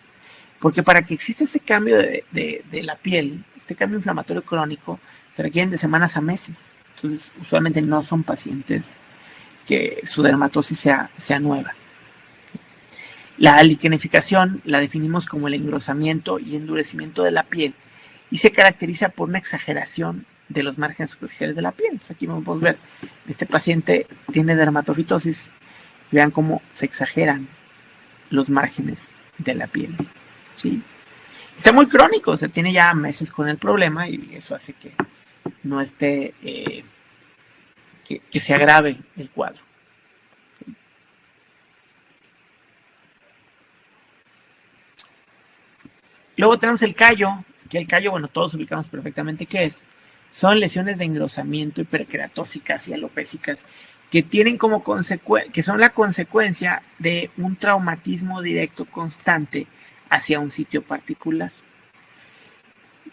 Porque para que exista este cambio de la piel, este cambio inflamatorio crónico, se requieren de semanas a meses. Entonces, usualmente no son pacientes que su dermatosis sea nueva. La liquenificación la definimos como el engrosamiento y endurecimiento de la piel y se caracteriza por una exageración de los márgenes superficiales de la piel. Entonces aquí podemos ver, este paciente tiene dermatofitosis, vean cómo se exageran los márgenes de la piel, ¿sí? Está muy crónico, o sea, tiene ya meses con el problema y eso hace que no esté, que se agrave el cuadro. Luego tenemos el callo, que el callo, bueno, todos ubicamos perfectamente qué es. Son lesiones de engrosamiento hiperqueratósicas y alopécicas que tienen como que son la consecuencia de un traumatismo directo constante hacia un sitio particular.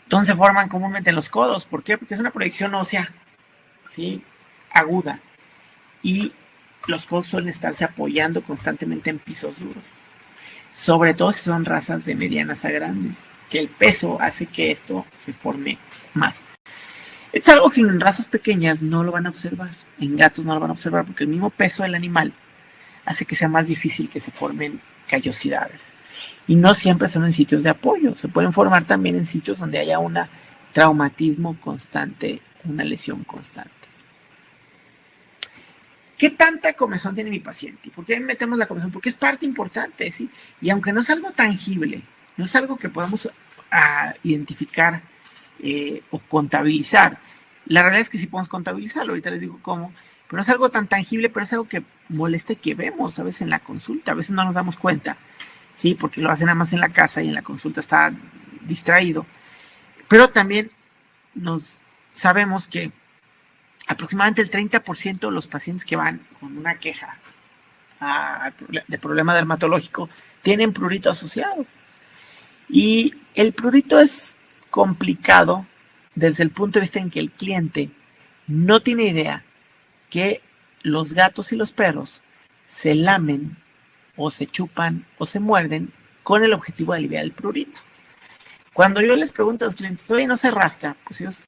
Entonces se forman comúnmente en los codos. ¿Por qué? Porque es una proyección ósea, ¿sí?, aguda. Y los codos suelen estarse apoyando constantemente en pisos duros. Sobre todo si son razas de medianas a grandes, que el peso hace que esto se forme más. Es algo que en razas pequeñas no lo van a observar, en gatos no lo van a observar, porque el mismo peso del animal hace que sea más difícil que se formen callosidades. Y no siempre son en sitios de apoyo, se pueden formar también en sitios donde haya un traumatismo constante, una lesión constante. ¿Qué tanta comezón tiene mi paciente? ¿Por qué metemos la comezón? Porque es parte importante, ¿sí? Y aunque no es algo tangible, no es algo que podamos identificar o contabilizar, la realidad es que sí podemos contabilizarlo, ahorita les digo cómo, pero no es algo tan tangible, pero es algo que molesta y que vemos a veces en la consulta, a veces no nos damos cuenta, ¿sí? Porque lo hacen nada más en la casa y en la consulta está distraído, pero también sabemos que aproximadamente el 30% de los pacientes que van con una queja de problema dermatológico tienen prurito asociado. Y el prurito es complicado desde el punto de vista en que el cliente no tiene idea que los gatos y los perros se lamen o se chupan o se muerden con el objetivo de aliviar el prurito. Cuando yo les pregunto a los clientes, oye, ¿no se rasca? Pues ellos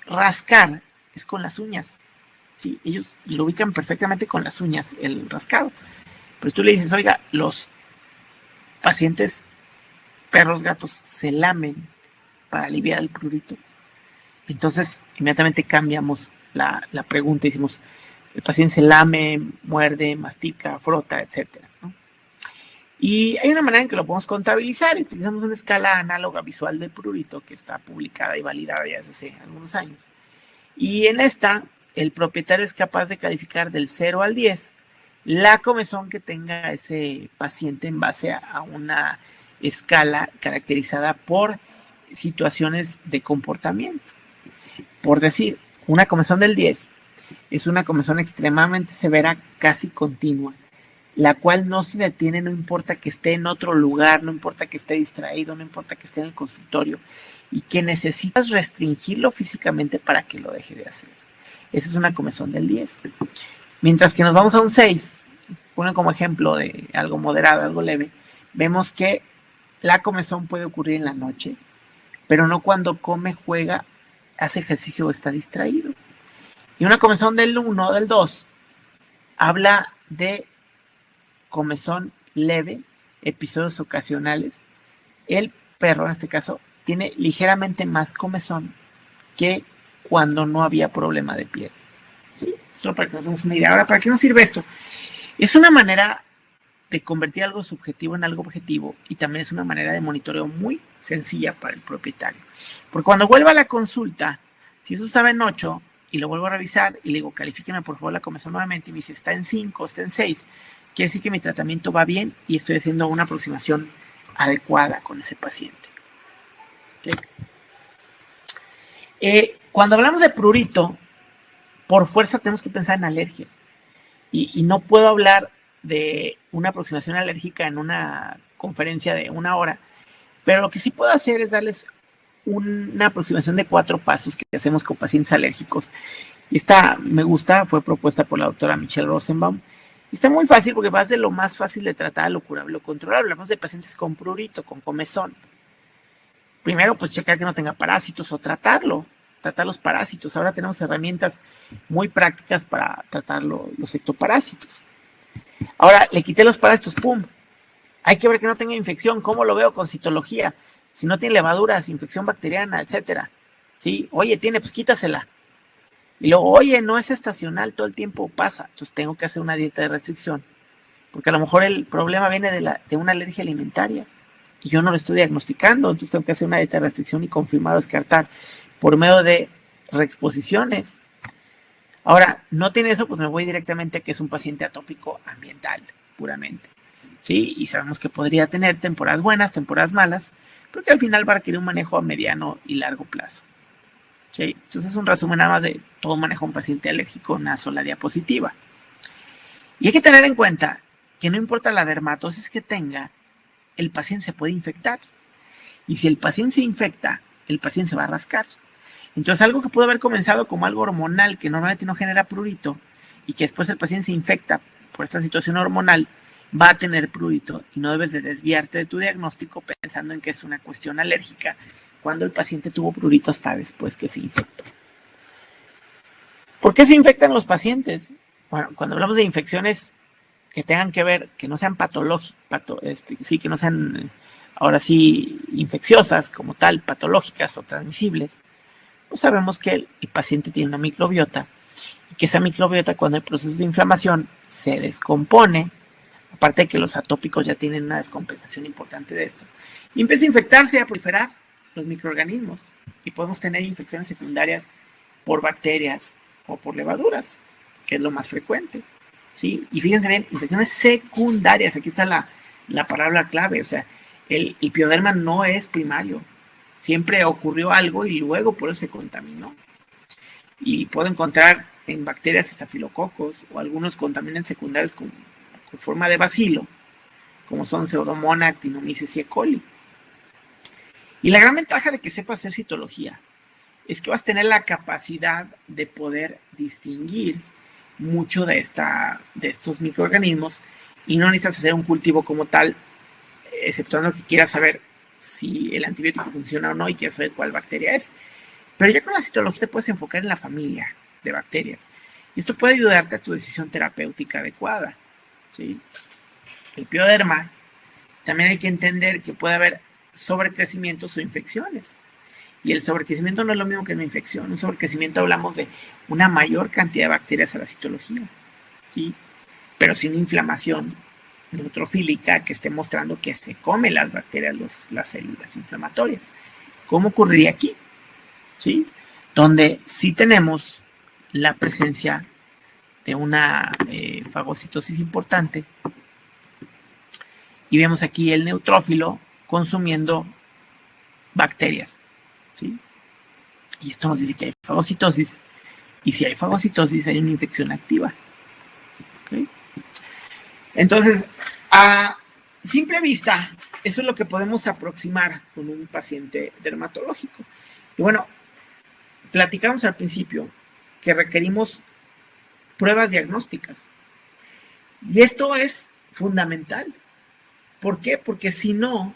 rascar es con las uñas, ¿sí? Ellos lo ubican perfectamente con las uñas, el rascado. Pero tú le dices, oiga, los pacientes perros, gatos, se lamen para aliviar el prurito. Entonces, inmediatamente cambiamos la pregunta y decimos, el paciente se lame, muerde, mastica, frota, etc., ¿no? Y hay una manera en que lo podemos contabilizar. Utilizamos una escala análoga visual del prurito que está publicada y validada ya desde hace algunos años. Y en esta, el propietario es capaz de calificar del 0 al 10 la comezón que tenga ese paciente en base a una escala caracterizada por situaciones de comportamiento. Por decir, una comezón del 10 es una comezón extremadamente severa, casi continua, la cual no se detiene, no importa que esté en otro lugar, no importa que esté distraído, no importa que esté en el consultorio, y que necesitas restringirlo físicamente para que lo deje de hacer. Esa es una comezón del 10. Mientras que nos vamos a un 6, ponen como ejemplo de algo moderado, algo leve, vemos que la comezón puede ocurrir en la noche, pero no cuando come, juega, hace ejercicio o está distraído. Y una comezón del 1, del 2, habla de comezón leve, episodios ocasionales. El perro, en este caso, tiene ligeramente más comezón que cuando no había problema de piel. ¿Sí? Solo para que nos demos una idea. Ahora, ¿para qué nos sirve esto? Es una manera de convertir algo subjetivo en algo objetivo y también es una manera de monitoreo muy sencilla para el propietario. Porque cuando vuelva a la consulta, si eso estaba en 8 y lo vuelvo a revisar y le digo, califíqueme por favor la comezón nuevamente y me dice, está en 5, está en 6, quiere decir que mi tratamiento va bien y estoy haciendo una aproximación adecuada con ese paciente. Cuando hablamos de prurito, por fuerza tenemos que pensar en alergia. Y no puedo hablar de una aproximación alérgica en una conferencia de 1 hora, pero lo que sí puedo hacer es darles una aproximación de 4 pasos que hacemos con pacientes alérgicos. Y esta me gusta, fue propuesta por la doctora Michelle Rosenbaum. Está muy fácil porque vas de lo más fácil de tratar a lo curable, lo controlable. Hablamos de pacientes con prurito, con comezón. Primero, pues checar que no tenga parásitos o tratarlo tratar los parásitos. Ahora tenemos herramientas muy prácticas para tratar los ectoparásitos. Ahora, le quité los parásitos, ¡pum! Hay que ver que no tenga infección. ¿Cómo lo veo? Con citología. Si no tiene levaduras, infección bacteriana, etcétera. ¿Sí? Oye, tiene, pues quítasela. Y luego, oye, no es estacional, todo el tiempo pasa. Entonces tengo que hacer una dieta de restricción. Porque a lo mejor el problema viene de una alergia alimentaria. Y yo no lo estoy diagnosticando. Entonces tengo que hacer una dieta de restricción y confirmar o descartar por medio de reexposiciones. Ahora, no tiene eso, pues me voy directamente a que es un paciente atópico ambiental, puramente. ¿Sí? Y sabemos que podría tener temporadas buenas, temporadas malas, porque al final va a requerir un manejo a mediano y largo plazo. ¿Sí? Entonces es un resumen nada más de todo manejo a un paciente alérgico en una sola diapositiva. Y hay que tener en cuenta que no importa la dermatosis que tenga, el paciente se puede infectar. Y si el paciente se infecta, el paciente se va a rascar. Entonces algo que pudo haber comenzado como algo hormonal que normalmente no genera prurito y que después el paciente se infecta por esta situación hormonal, va a tener prurito y no debes de desviarte de tu diagnóstico pensando en que es una cuestión alérgica cuando el paciente tuvo prurito hasta después que se infectó. ¿Por qué se infectan los pacientes? Bueno, cuando hablamos de infecciones que tengan que ver, que no sean patológicas, que no sean ahora sí infecciosas como tal, patológicas o transmisibles, pues sabemos que el paciente tiene una microbiota y que esa microbiota cuando hay procesos de inflamación se descompone, aparte de que los atópicos ya tienen una descompensación importante de esto, y empieza a infectarse, a proliferar los microorganismos y podemos tener infecciones secundarias por bacterias o por levaduras, que es lo más frecuente, ¿sí? Y fíjense bien, infecciones secundarias, aquí está la palabra clave, o sea, el pioderma no es primario, siempre ocurrió algo y luego por eso se contaminó. Y puedo encontrar en bacterias estafilococos o algunos contaminantes secundarios con forma de bacilo, como son Pseudomonas, Actinomyces y E. coli. Y la gran ventaja de que sepas hacer citología es que vas a tener la capacidad de poder distinguir mucho de estos microorganismos y no necesitas hacer un cultivo como tal, exceptuando que quieras saber si el antibiótico funciona o no y quieras saber cuál bacteria es. Pero ya con la citología te puedes enfocar en la familia de bacterias. Y esto puede ayudarte a tu decisión terapéutica adecuada, ¿sí? El pioderma, también hay que entender que puede haber sobrecrecimientos o infecciones. Y el sobrecrecimiento no es lo mismo que una infección. Un sobrecrecimiento hablamos de una mayor cantidad de bacterias a la citología, ¿sí? Pero sin inflamación neutrofílica que esté mostrando que se comen las bacterias, las células inflamatorias. ¿Cómo ocurriría aquí? ¿Sí? Donde sí tenemos la presencia de una fagocitosis importante y vemos aquí el neutrófilo consumiendo bacterias, ¿sí? Y esto nos dice que hay fagocitosis y si hay fagocitosis hay una infección activa, ¿okay? Entonces, a simple vista, eso es lo que podemos aproximar con un paciente dermatológico. Y bueno, platicamos al principio que requerimos pruebas diagnósticas. Y esto es fundamental. ¿Por qué? Porque si no,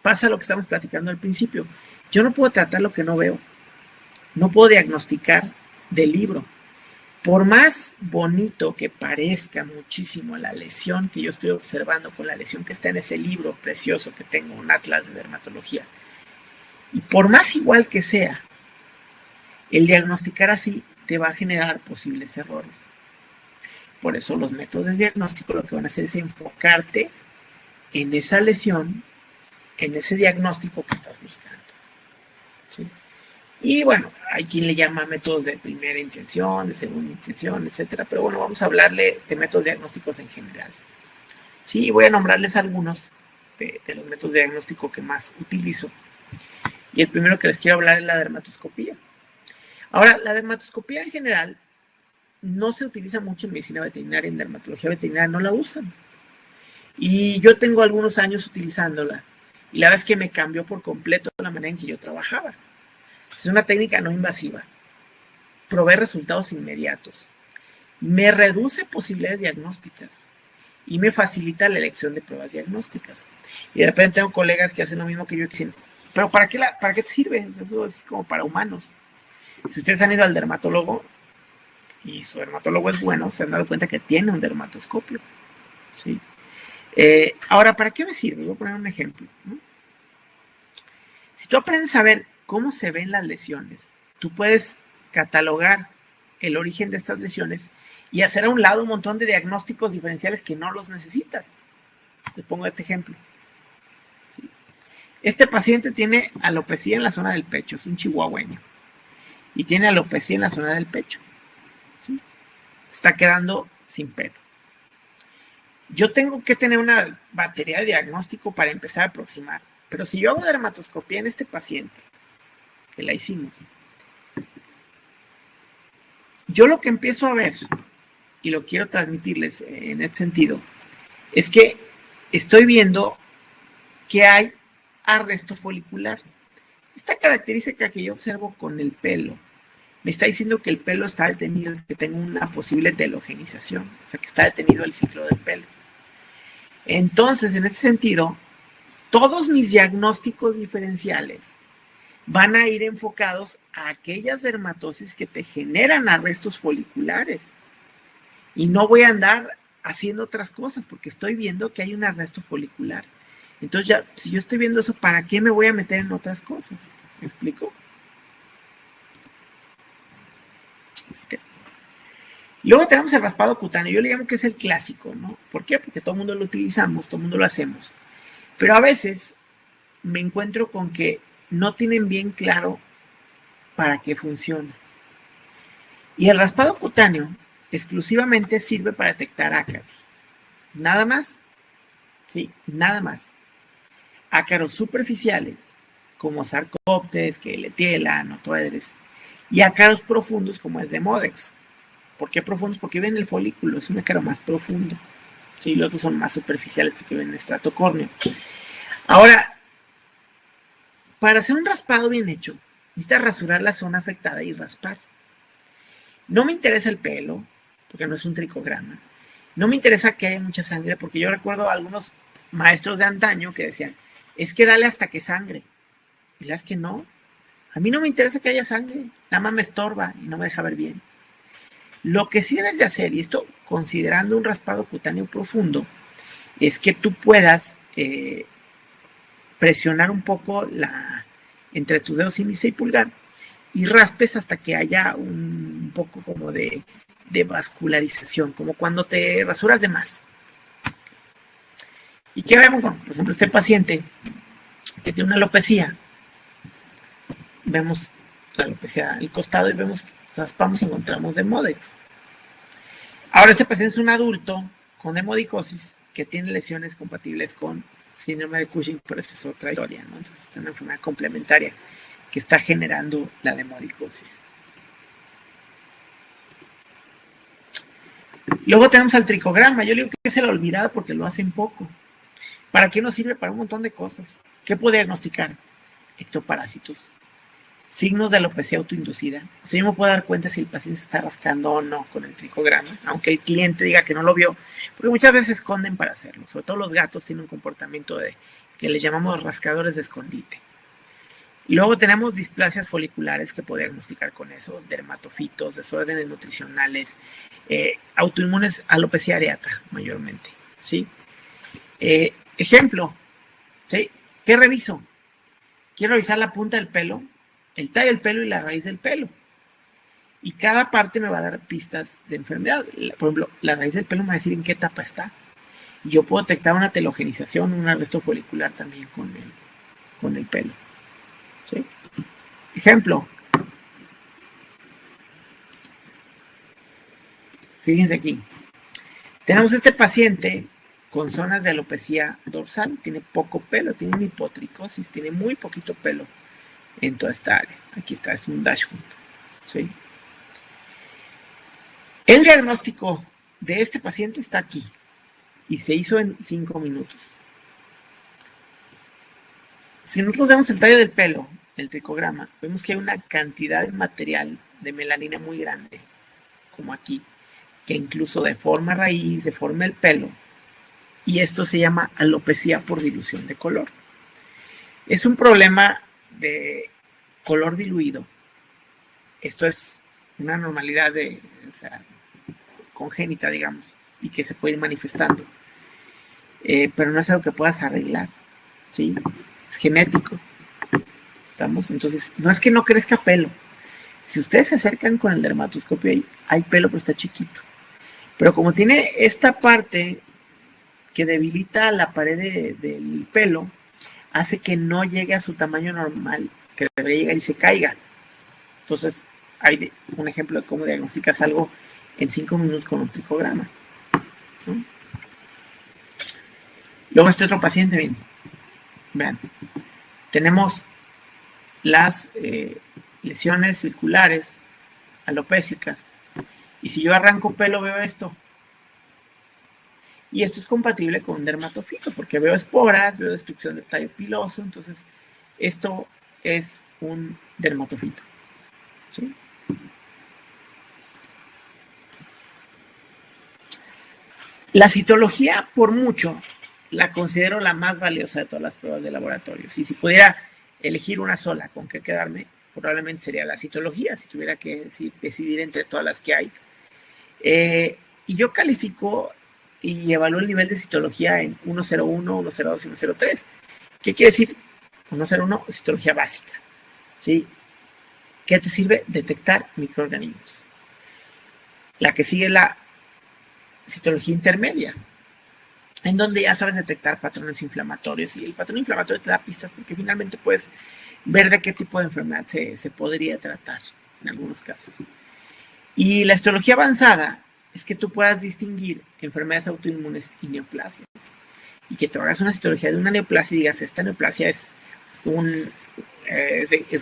pasa lo que estamos platicando al principio. Yo no puedo tratar lo que no veo. No puedo diagnosticar del libro. Por más bonito que parezca muchísimo la lesión que yo estoy observando con la lesión que está en ese libro precioso que tengo, un atlas de dermatología, y por más igual que sea, el diagnosticar así te va a generar posibles errores. Por eso los métodos de diagnóstico lo que van a hacer es enfocarte en esa lesión, en ese diagnóstico que estás buscando, ¿sí? Y bueno, hay quien le llama métodos de primera intención, de segunda intención, etcétera. Pero bueno, vamos a hablarle de métodos diagnósticos en general. Sí, voy a nombrarles algunos de los métodos de diagnóstico que más utilizo. Y el primero que les quiero hablar es la dermatoscopía. Ahora, la dermatoscopía en general no se utiliza mucho en medicina veterinaria, en dermatología veterinaria no la usan. Y yo tengo algunos años utilizándola. Y la verdad es que me cambió por completo la manera en que yo trabajaba. Es una técnica no invasiva. Provee resultados inmediatos. Me reduce posibilidades diagnósticas. Y me facilita la elección de pruebas diagnósticas. Y de repente tengo colegas que hacen lo mismo que yo. Que dicen, ¿pero para qué te sirve? Eso es como para humanos. Si ustedes han ido al dermatólogo y su dermatólogo es bueno, se han dado cuenta que tiene un dermatoscopio, ¿sí? Ahora, ¿para qué me sirve? Voy a poner un ejemplo, ¿no? Si tú aprendes a ver cómo se ven las lesiones, tú puedes catalogar el origen de estas lesiones y hacer a un lado un montón de diagnósticos diferenciales que no los necesitas. Les pongo este ejemplo. ¿Sí? Este paciente tiene alopecia en la zona del pecho, es un chihuahueño, y tiene alopecia en la zona del pecho. ¿Sí? Está quedando sin pelo. Yo tengo que tener una batería de diagnóstico para empezar a aproximar. Pero si yo hago dermatoscopía en este paciente, que la hicimos, yo lo que empiezo a ver, y lo quiero transmitirles en este sentido, es que estoy viendo que hay arresto folicular. Esta característica que yo observo con el pelo me está diciendo que el pelo está detenido, que tengo una posible telogenización, o sea, que está detenido el ciclo del pelo. Entonces, en este sentido, todos mis diagnósticos diferenciales van a ir enfocados a aquellas dermatosis que te generan arrestos foliculares. Y no voy a andar haciendo otras cosas porque estoy viendo que hay un arresto folicular. Entonces, ya, si yo estoy viendo eso, ¿para qué me voy a meter en otras cosas? ¿Me explico? Okay. Luego tenemos el raspado cutáneo. Yo le llamo que es el clásico, ¿no? ¿Por qué? Porque todo el mundo lo utilizamos, todo el mundo lo hacemos. Pero a veces me encuentro con que no tienen bien claro para qué funciona. Y el raspado cutáneo exclusivamente sirve para detectar ácaros. Nada más. Sí, nada más. Ácaros superficiales, como Sarcoptes, Klebsiella, Notoedres, y ácaros profundos, como es Demodex. ¿Por qué profundos? Porque ven el folículo, es un ácaro más profundo. Sí, los otros son más superficiales porque ven el estrato córneo. Ahora, para hacer un raspado bien hecho, necesitas rasurar la zona afectada y raspar. No me interesa el pelo, porque no es un tricograma. No me interesa que haya mucha sangre, porque yo recuerdo a algunos maestros de antaño que decían, es que dale hasta que sangre. Y las que no. A mí no me interesa que haya sangre, nada más me estorba y no me deja ver bien. Lo que sí debes de hacer, y esto considerando un raspado cutáneo profundo, es que tú puedas presionar un poco entre tus dedos índice y pulgar y raspes hasta que haya un poco como de vascularización, como cuando te rasuras de más. ¿Y qué vemos? Por ejemplo, este paciente que tiene una alopecia, vemos la alopecia al costado y vemos que raspamos y encontramos Demodex. Ahora este paciente es un adulto con hemodicosis que tiene lesiones compatibles con síndrome de Cushing, pero esa es otra historia, ¿no? Entonces es una enfermedad complementaria que está generando la hemodicosis. Luego tenemos al tricograma. Yo digo que es el olvidado porque lo hacen poco. ¿Para qué nos sirve? Para un montón de cosas. ¿Qué puede diagnosticar? Ectoparásitos. Signos de alopecia autoinducida. O sea, yo me puedo dar cuenta si el paciente se está rascando o no con el tricograma, aunque el cliente diga que no lo vio, porque muchas veces se esconden para hacerlo. Sobre todo los gatos tienen un comportamiento que le llamamos rascadores de escondite. Y luego tenemos displasias foliculares que puede diagnosticar con eso, dermatofitos, desórdenes nutricionales, autoinmunes, alopecia areata mayormente, ¿sí? Ejemplo, ¿sí? ¿Qué reviso? Quiero revisar la punta del pelo, el tallo del pelo y la raíz del pelo. Y cada parte me va a dar pistas de enfermedad. Por ejemplo, la raíz del pelo me va a decir en qué etapa está. Y yo puedo detectar una telogenización, un arresto folicular también con el pelo. ¿Sí? Ejemplo. Fíjense aquí. Tenemos este paciente con zonas de alopecia dorsal. Tiene poco pelo, tiene una hipotricosis, tiene muy poquito pelo en toda esta área. Aquí está, es un dashboard. ¿Sí? El diagnóstico de este paciente está aquí y se hizo en 5 minutos. Si nosotros vemos el tallo del pelo, el tricograma, vemos que hay una cantidad de material de melanina muy grande, como aquí, que incluso deforma raíz, deforma el pelo, y esto se llama alopecia por dilución de color. Es un problema de color diluido esto es una normalidad o sea, congénita, digamos, y que se puede ir manifestando. Pero no es algo que puedas arreglar, ¿sí? Es genético. ¿Estamos? Entonces, no es que no crezca pelo. Si ustedes se acercan con el dermatoscopio, hay pelo, pero está chiquito. Pero como tiene esta parte que debilita la pared del pelo, hace que no llegue a su tamaño normal, que debería llegar y se caiga. Entonces, hay un ejemplo de cómo diagnosticas algo en 5 minutos con un tricograma, ¿no? Luego este otro paciente, bien, vean, tenemos las lesiones circulares alopécicas, y si yo arranco pelo veo esto, y esto es compatible con un dermatofito, porque veo esporas, veo destrucción del tallo piloso, entonces esto es un dermatofito, ¿sí? La citología, por mucho, la considero la más valiosa de todas las pruebas de laboratorio. Y si pudiera elegir una sola con qué quedarme, probablemente sería la citología, si tuviera que decidir entre todas las que hay. Y yo califico y evalúo el nivel de citología en 101, 102 y 103. ¿Qué quiere decir? 101, citología básica, ¿sí? ¿Qué te sirve? Detectar microorganismos. La que sigue es la citología intermedia, en donde ya sabes detectar patrones inflamatorios, y el patrón inflamatorio te da pistas porque finalmente puedes ver de qué tipo de enfermedad se podría tratar en algunos casos. Y la histología avanzada es que tú puedas distinguir enfermedades autoinmunes y neoplasias, y que te hagas una citología de una neoplasia y digas, esta neoplasia es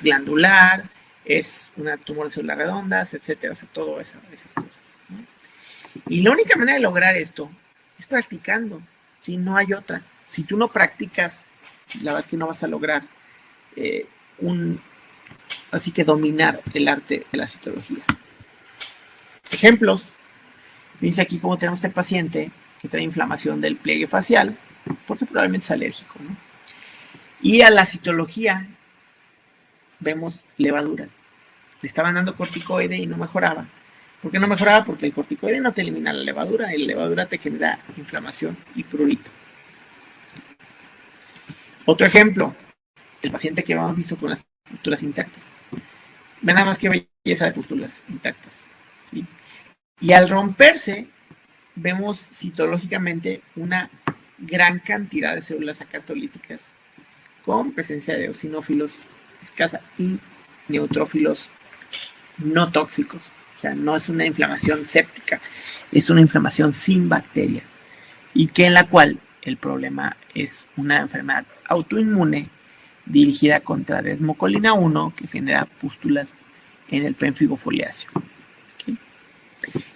glandular, es una tumor celular redondas, etcétera, o sea, todas esas cosas, ¿no? Y la única manera de lograr esto es practicando, ¿sí? No hay otra. Si tú no practicas, la verdad es que no vas a lograr así que dominar el arte de la citología. Ejemplos. Dice aquí cómo tenemos este paciente que trae inflamación del pliegue facial, porque probablemente es alérgico, ¿no? Y a la citología vemos levaduras. Le estaban dando corticoide y no mejoraba. ¿Por qué no mejoraba? Porque el corticoide no te elimina la levadura, y la levadura te genera inflamación y prurito. Otro ejemplo, el paciente que habíamos visto con las pústulas intactas. Ven nada más que belleza de pústulas intactas, ¿sí? Y al romperse, vemos citológicamente una gran cantidad de células acatolíticas con presencia de eosinófilos escasa y neutrófilos no tóxicos. O sea, no es una inflamación séptica, es una inflamación sin bacterias, y que en la cual el problema es una enfermedad autoinmune dirigida contra desmocolina 1 que genera pústulas en el pénfigo foliáceo. ¿Okay?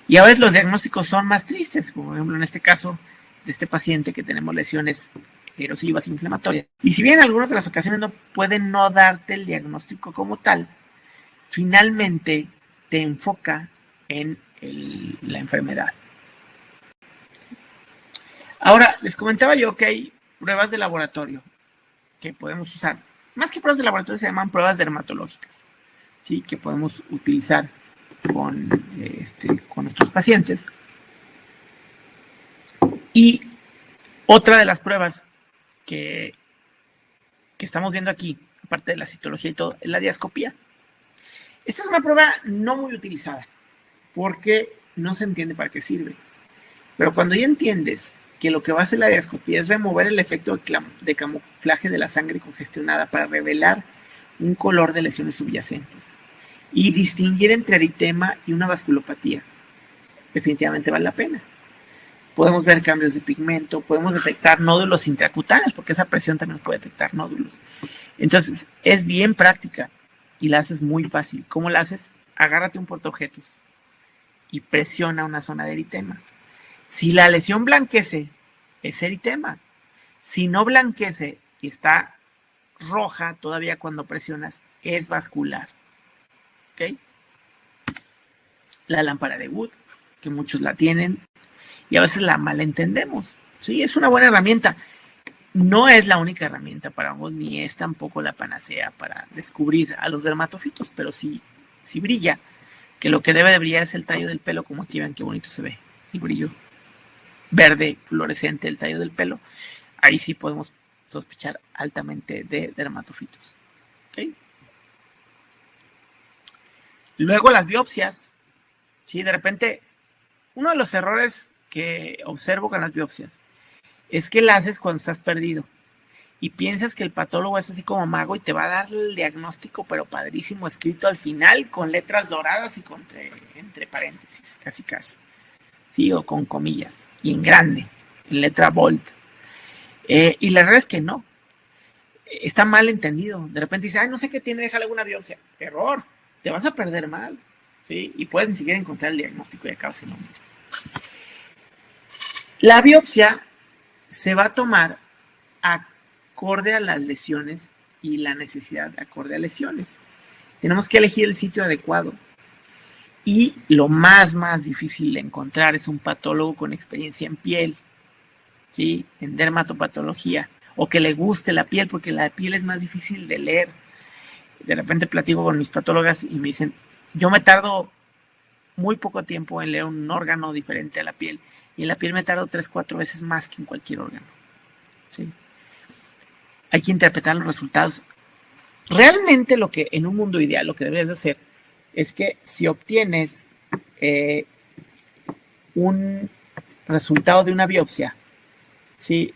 Y a veces los diagnósticos son más tristes, como por ejemplo en este caso de este paciente que tenemos lesiones erosivas inflamatorias. Y si bien en algunas de las ocasiones no pueden no darte el diagnóstico como tal, finalmente te enfoca en la enfermedad. Ahora, les comentaba yo que hay pruebas de laboratorio que podemos usar. Más que pruebas de laboratorio, se llaman pruebas dermatológicas, ¿sí? Que podemos utilizar con nuestros pacientes. Y otra de las pruebas que estamos viendo aquí, aparte de la citología y todo, es la diascopía. Esta es una prueba no muy utilizada, porque no se entiende para qué sirve. Pero cuando ya entiendes que lo que va a hacer la diascopía es remover el efecto de camuflaje de la sangre congestionada para revelar un color de lesiones subyacentes y distinguir entre eritema y una vasculopatía, definitivamente vale la pena. Podemos ver cambios de pigmento, podemos detectar nódulos intracutáneos, porque esa presión también puede detectar nódulos. Entonces, es bien práctica y la haces muy fácil. ¿Cómo la haces? Agárrate un portaobjetos y presiona una zona de eritema. Si la lesión blanquece, es eritema. Si no blanquece y está roja todavía cuando presionas, es vascular. ¿Ok? La lámpara de Wood, que muchos la tienen y a veces la malentendemos. Sí, es una buena herramienta. No es la única herramienta para vos, ni es tampoco la panacea para descubrir a los dermatofitos, pero sí si brilla, que lo que debe de brillar es el tallo del pelo, como aquí ven qué bonito se ve el brillo verde fluorescente del tallo del pelo, ahí sí podemos sospechar altamente de dermatofitos. ¿Okay? Luego las biopsias, ¿sí? De repente, uno de los errores que observo con las biopsias es que las haces cuando estás perdido y piensas que el patólogo es así como mago y te va a dar el diagnóstico, pero padrísimo, escrito al final con letras doradas y entre paréntesis, casi casi, ¿sí? O con comillas, y en grande, en letra bold. Y la verdad es que no, está mal entendido. De repente dice, ay, no sé qué tiene, déjale una biopsia. Error, te vas a perder mal, ¿sí? Y puedes ni siquiera encontrar el diagnóstico y acabas en lo mismo. La biopsia se va a tomar acorde a las lesiones y la necesidad acorde a lesiones. Tenemos que elegir el sitio adecuado. Y lo más difícil de encontrar es un patólogo con experiencia en piel, ¿sí? En dermatopatología, o que le guste la piel, porque la piel es más difícil de leer. De repente platico con mis patólogas y me dicen, yo me tardo muy poco tiempo en leer un órgano diferente a la piel, y en la piel me tardo 3-4 veces más que en cualquier órgano, ¿sí? Hay que interpretar los resultados. Realmente lo que en un mundo ideal lo que deberías de hacer es que si obtienes un resultado de una biopsia, ¿sí?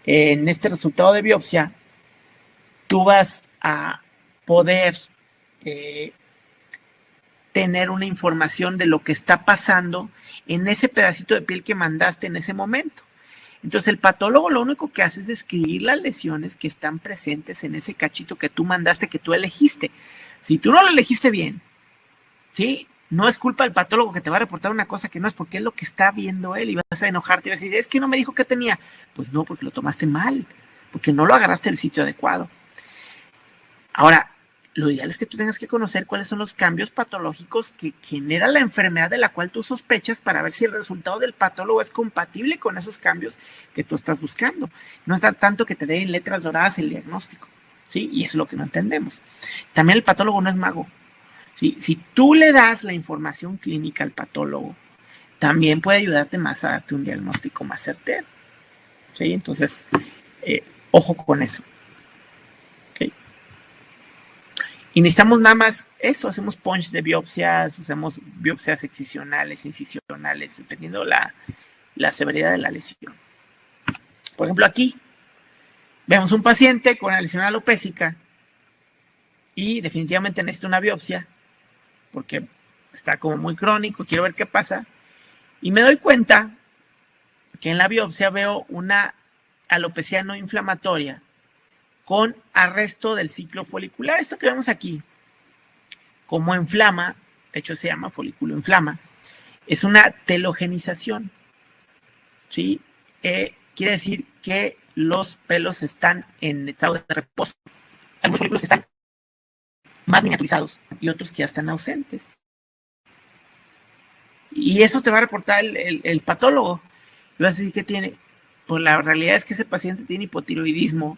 En este resultado de biopsia, tú vas a poder tener una información de lo que está pasando en ese pedacito de piel que mandaste en ese momento. Entonces el patólogo lo único que hace es escribir las lesiones que están presentes en ese cachito que tú mandaste, que tú elegiste. Si tú no lo elegiste bien, ¿sí? No es culpa del patólogo que te va a reportar una cosa que no es, porque es lo que está viendo él, y vas a enojarte y vas a decir, es que no me dijo que tenía. Pues no, porque lo tomaste mal, porque no lo agarraste del sitio adecuado. Ahora, lo ideal es que tú tengas que conocer cuáles son los cambios patológicos que genera la enfermedad de la cual tú sospechas, para ver si el resultado del patólogo es compatible con esos cambios que tú estás buscando. No es tanto que te den letras doradas el diagnóstico, ¿sí? Y eso es lo que no entendemos. También el patólogo no es mago, ¿sí? Si tú le das la información clínica al patólogo, también puede ayudarte más a darte un diagnóstico más certero, ¿sí? Entonces, ojo con eso. Y necesitamos nada más eso, hacemos punch de biopsias, usamos biopsias excisionales, incisionales, dependiendo la severidad de la lesión. Por ejemplo, aquí vemos un paciente con una lesión alopécica y definitivamente necesita una biopsia porque está como muy crónico, quiero ver qué pasa. Y me doy cuenta que en la biopsia veo una alopecia no inflamatoria con arresto del ciclo folicular. Esto que vemos aquí, como inflama, de hecho se llama folículo inflama, es una telogenización, ¿sí? Quiere decir que los pelos están en estado de reposo. Algunos folículos están más miniaturizados y otros que ya están ausentes. Y eso te va a reportar el patólogo. Y vas a decir, ¿qué tiene? Pues la realidad es que ese paciente tiene hipotiroidismo,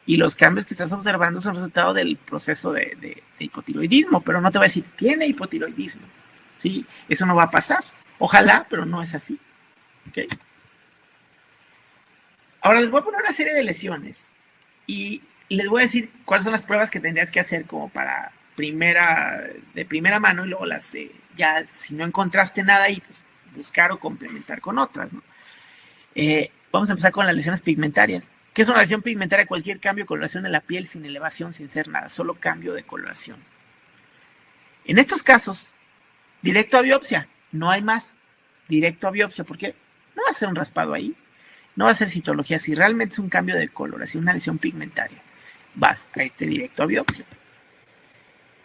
y los cambios que estás observando son resultado del proceso de hipotiroidismo, pero no te va a decir, tiene hipotiroidismo, ¿sí? Eso no va a pasar. Ojalá, pero no es así. ¿Okay? Ahora les voy a poner una serie de lesiones y les voy a decir cuáles son las pruebas que tendrías que hacer como para de primera mano, y luego ya si no encontraste nada ahí, pues buscar o complementar con otras, ¿no? Vamos a empezar con las lesiones pigmentarias. ¿Qué es una lesión pigmentaria? Cualquier cambio de coloración de la piel sin elevación, sin ser nada, solo cambio de coloración. En estos casos, directo a biopsia, no hay más. Directo a biopsia, porque no va a ser un raspado ahí, no va a ser citología. Si realmente es un cambio de coloración, una lesión pigmentaria, vas a irte directo a biopsia.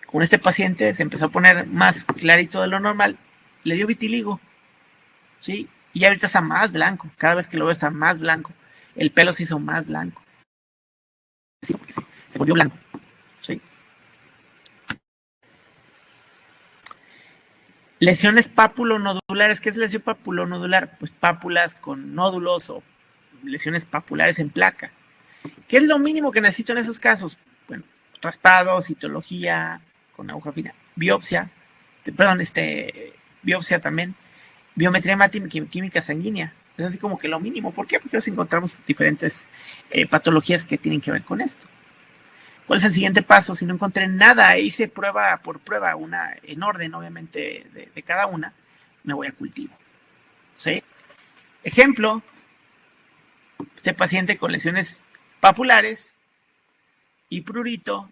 Con este paciente se empezó a poner más clarito de lo normal, le dio vitiligo, ¿sí? Y ahorita está más blanco, cada vez que lo veo está más blanco. El pelo se hizo más blanco. Sí, porque se volvió blanco. ¿Sí? Lesiones papulonodulares. ¿Qué es lesión papulonodular? Pues pápulas con nódulos o lesiones papulares en placa. ¿Qué es lo mínimo que necesito en esos casos? Bueno, raspado, citología, con aguja fina. biopsia, biopsia también, biometría hemática y química sanguínea. Es así como que lo mínimo. ¿Por qué? Porque nos encontramos diferentes patologías que tienen que ver con esto. ¿Cuál es el siguiente paso? Si no encontré nada, hice prueba por prueba, una en orden, obviamente, de cada una, me voy a cultivo. ¿Sí? Ejemplo, este paciente con lesiones papulares y prurito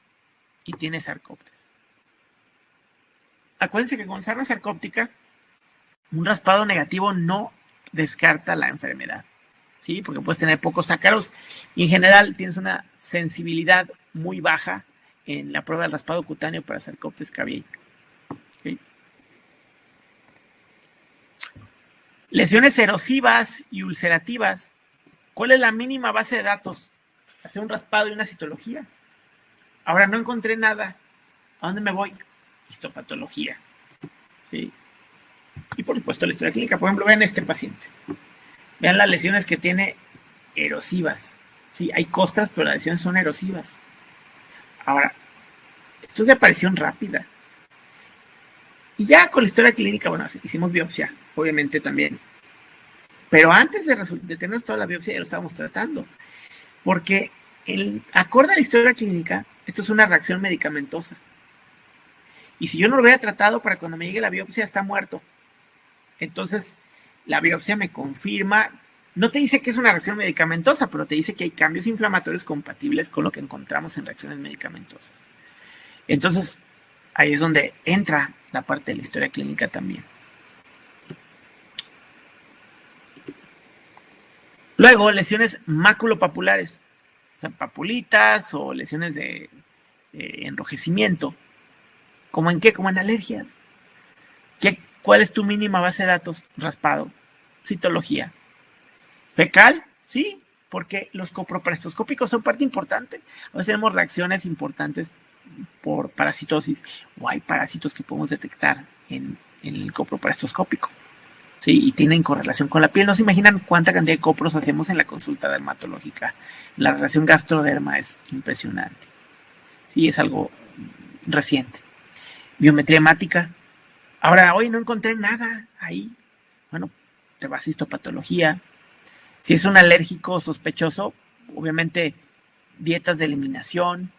y tiene sarcóptes. Acuérdense que con sarna sarcóptica, un raspado negativo no descarta la enfermedad, ¿sí? Porque puedes tener pocos ácaros y en general tienes una sensibilidad muy baja en la prueba del raspado cutáneo para sarcóptes cabiei. ¿Sí? Lesiones erosivas y ulcerativas. ¿Cuál es la mínima base de datos? Hacer un raspado y una citología. Ahora no encontré nada. ¿A dónde me voy? Histopatología. ¿Sí? Y por supuesto la historia clínica. Por ejemplo, vean este paciente. Vean las lesiones que tiene erosivas. Sí, hay costras, pero las lesiones son erosivas. Ahora, esto es de aparición rápida. Y ya con la historia clínica, bueno, hicimos biopsia, obviamente también. Pero antes de tener toda la biopsia ya lo estábamos tratando. Porque acorde a la historia clínica, esto es una reacción medicamentosa. Y si yo no lo hubiera tratado, para cuando me llegue la biopsia está muerto. Entonces, la biopsia me confirma, no te dice que es una reacción medicamentosa, pero te dice que hay cambios inflamatorios compatibles con lo que encontramos en reacciones medicamentosas. Entonces, ahí es donde entra la parte de la historia clínica también. Luego, lesiones maculopapulares, o sea, papulitas o lesiones de enrojecimiento. ¿Cómo en qué? Como en alergias. ¿Cuál es tu mínima base de datos? Raspado, citología. Fecal, sí, porque los coproparastoscópicos son parte importante. A veces tenemos reacciones importantes por parasitosis o hay parásitos que podemos detectar en el coproparastoscópico. Sí, y tienen correlación con la piel. No se imaginan cuánta cantidad de copros hacemos en la consulta dermatológica. La relación gastroderma es impresionante. Sí, es algo reciente. Biometría hemática. Ahora, hoy no encontré nada ahí. Bueno, te vas a histopatología. Si es un alérgico sospechoso, obviamente dietas de eliminación,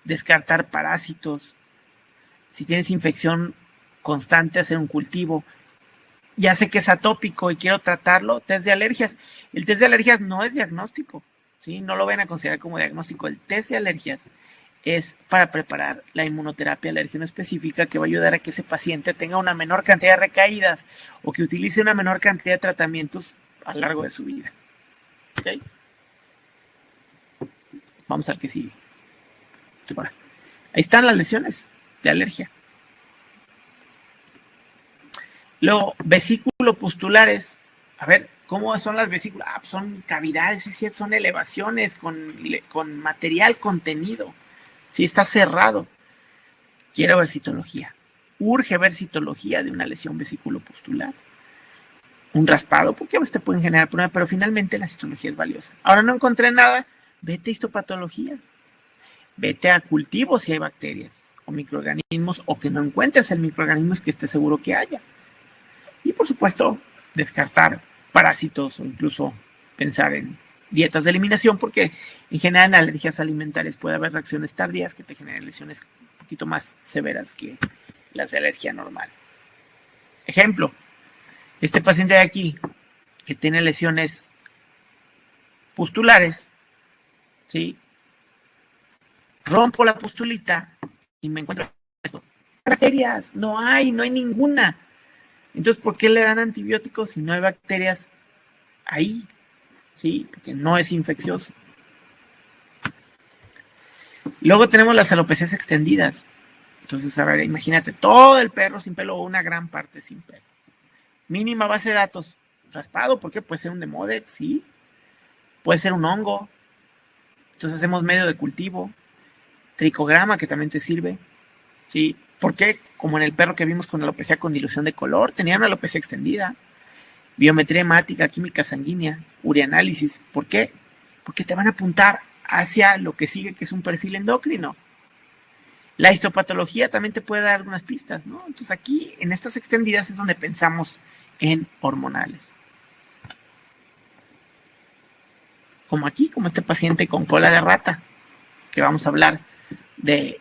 descartar parásitos. Si tienes infección constante, hacer un cultivo. Ya sé que es atópico y quiero tratarlo, test de alergias. El test de alergias no es diagnóstico, ¿sí? No lo van a considerar como diagnóstico. El test de alergias es para preparar la inmunoterapia alérgena específica que va a ayudar a que ese paciente tenga una menor cantidad de recaídas o que utilice una menor cantidad de tratamientos a lo largo de su vida. ¿Ok? Vamos al que sigue. Ahí están las lesiones de alergia. Luego, vesículo-pustulares. A ver, ¿cómo son las vesículas? Pues son cavidades, es cierto, son elevaciones con material contenido. Sí, está cerrado. Quiero ver citología. Urge ver citología de una lesión vesículo-pustular. Un raspado, porque a veces te pueden generar problemas, pero finalmente la citología es valiosa. Ahora no encontré nada, vete a histopatología. Vete a cultivo si hay bacterias o microorganismos, o que no encuentres el microorganismo que estés seguro que haya. Y por supuesto, descartar parásitos o incluso pensar en dietas de eliminación, porque en general en alergias alimentarias puede haber reacciones tardías que te generen lesiones un poquito más severas que las de alergia normal. Ejemplo, este paciente de aquí que tiene lesiones pustulares, ¿sí? Rompo la pustulita y me encuentro esto. Bacterias, no hay ninguna. Entonces, ¿por qué le dan antibióticos si no hay bacterias ahí? Sí, porque no es infeccioso. Luego tenemos las alopecias extendidas. Entonces, a ver, imagínate, todo el perro sin pelo o una gran parte sin pelo. Mínima base de datos. Raspado, ¿por qué? Puede ser un demodex, sí. Puede ser un hongo. Entonces hacemos medio de cultivo. Tricograma, que también te sirve. Sí. ¿Por qué? Como en el perro que vimos con alopecia con dilución de color, tenía una alopecia extendida. Biometría hemática, química sanguínea, ureanálisis. ¿Por qué? Porque te van a apuntar hacia lo que sigue, que es un perfil endocrino. La histopatología también te puede dar algunas pistas, ¿no? Entonces aquí, en estas extendidas, es donde pensamos en hormonales. Como aquí, como este paciente con cola de rata, que vamos a hablar de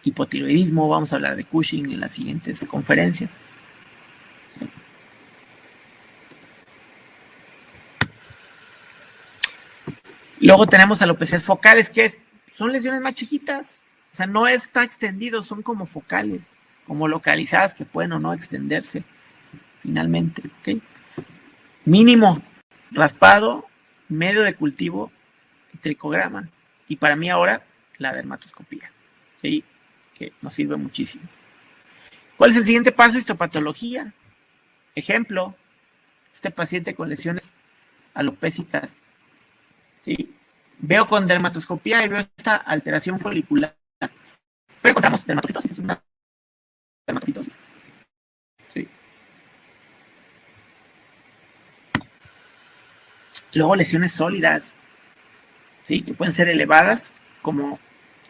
hipotiroidismo, vamos a hablar de Cushing en las siguientes conferencias. Luego tenemos alopecias focales, que son lesiones más chiquitas, o sea, no está extendido, son como focales, como localizadas que pueden o no extenderse finalmente, ¿ok? Mínimo, raspado, medio de cultivo y tricograma. Y para mí ahora, la dermatoscopía, ¿sí? Que nos sirve muchísimo. ¿Cuál es el siguiente paso? Histopatología. Ejemplo, este paciente con lesiones alopécicas, ¿sí? Veo con dermatoscopía y veo esta alteración folicular. Pero encontramos dermatofitosis, es una dermatofitosis. Sí. Luego lesiones sólidas, ¿sí? Que pueden ser elevadas, como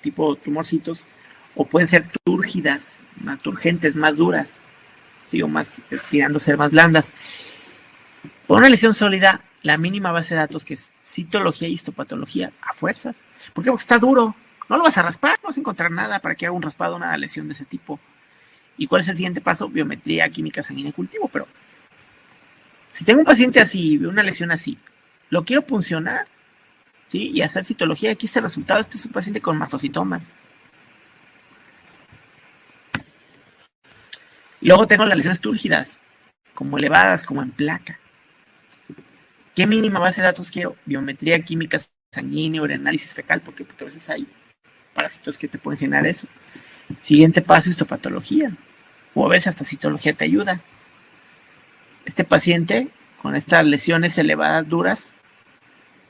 tipo tumorcitos, o pueden ser túrgidas, más turgentes, más duras, ¿sí? O más tirando a ser más blandas. Por una lesión sólida, la mínima base de datos, que es citología y histopatología, a fuerzas. ¿Por qué? Porque está duro. No lo vas a raspar, no vas a encontrar nada para que haga un raspado, una lesión de ese tipo. ¿Y cuál es el siguiente paso? Biometría, química sanguínea y cultivo. Pero si tengo un paciente así, una lesión así, lo quiero puncionar, ¿sí? Y hacer citología. Aquí está el resultado. Este es un paciente con mastocitomas. Luego tengo las lesiones túrgidas, como elevadas, como en placa. ¿Qué mínima base de datos quiero? Biometría, química sanguínea, análisis fecal, porque a veces hay parásitos que te pueden generar eso. Siguiente paso, histopatología. O a veces hasta citología te ayuda. Este paciente con estas lesiones elevadas duras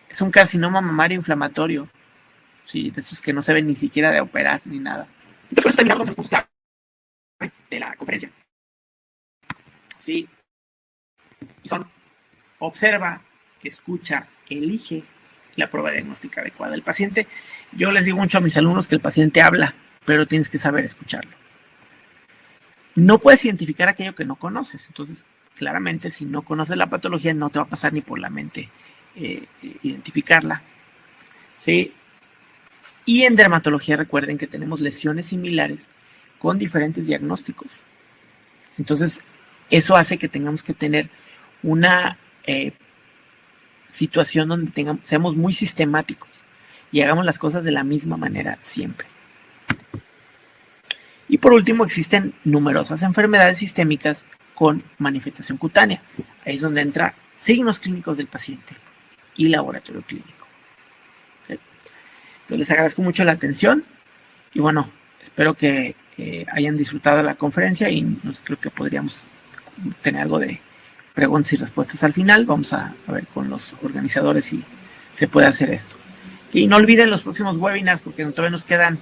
es un carcinoma mamario inflamatorio. Sí, de esos que no se ven ni siquiera de operar ni nada. Entonces, por eso terminamos el punto de la conferencia. Sí. Y son: observa, escucha, elige la prueba diagnóstica adecuada. El paciente, yo les digo mucho a mis alumnos que el paciente habla, pero tienes que saber escucharlo. No puedes identificar aquello que no conoces. Entonces, claramente, si no conoces la patología, no te va a pasar ni por la mente identificarla. ¿Sí? Y en dermatología, recuerden que tenemos lesiones similares con diferentes diagnósticos. Entonces, eso hace que tengamos que tener una situación donde seamos muy sistemáticos y hagamos las cosas de la misma manera siempre. Y por último, existen numerosas enfermedades sistémicas con manifestación cutánea. Ahí es donde entra signos clínicos del paciente y laboratorio clínico. ¿Okay? Entonces les agradezco mucho la atención y bueno, espero que hayan disfrutado de la conferencia y creo que podríamos tener algo de preguntas y respuestas al final. Vamos a ver con los organizadores si se puede hacer esto. Y no olviden los próximos webinars, porque todavía nos quedan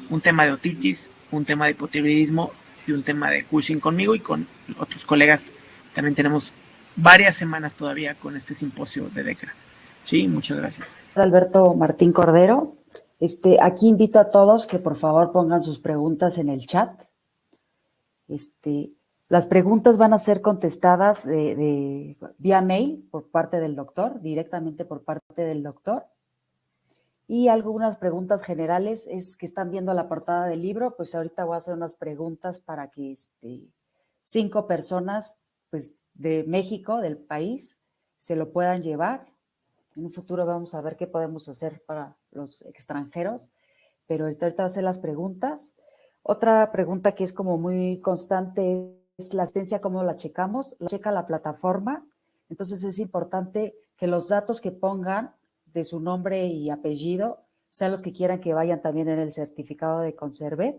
un tema de otitis, un tema de hipotiroidismo y un tema de Cushing conmigo y con otros colegas. También tenemos varias semanas todavía con este simposio de DECRA. Sí, muchas gracias. Alberto Martín Cordero. Aquí invito a todos que por favor pongan sus preguntas en el chat. Las preguntas van a ser contestadas vía mail por parte del doctor, directamente por parte del doctor. Y algunas preguntas generales es que están viendo la portada del libro, pues ahorita voy a hacer unas preguntas para que 5 personas pues, de México, del país, se lo puedan llevar. En un futuro vamos a ver qué podemos hacer para los extranjeros, pero ahorita voy a hacer las preguntas. Otra pregunta que es como muy constante es la asistencia, ¿cómo la checamos? La checa la plataforma, entonces es importante que los datos que pongan de su nombre y apellido sean los que quieran que vayan también en el certificado de Conservet.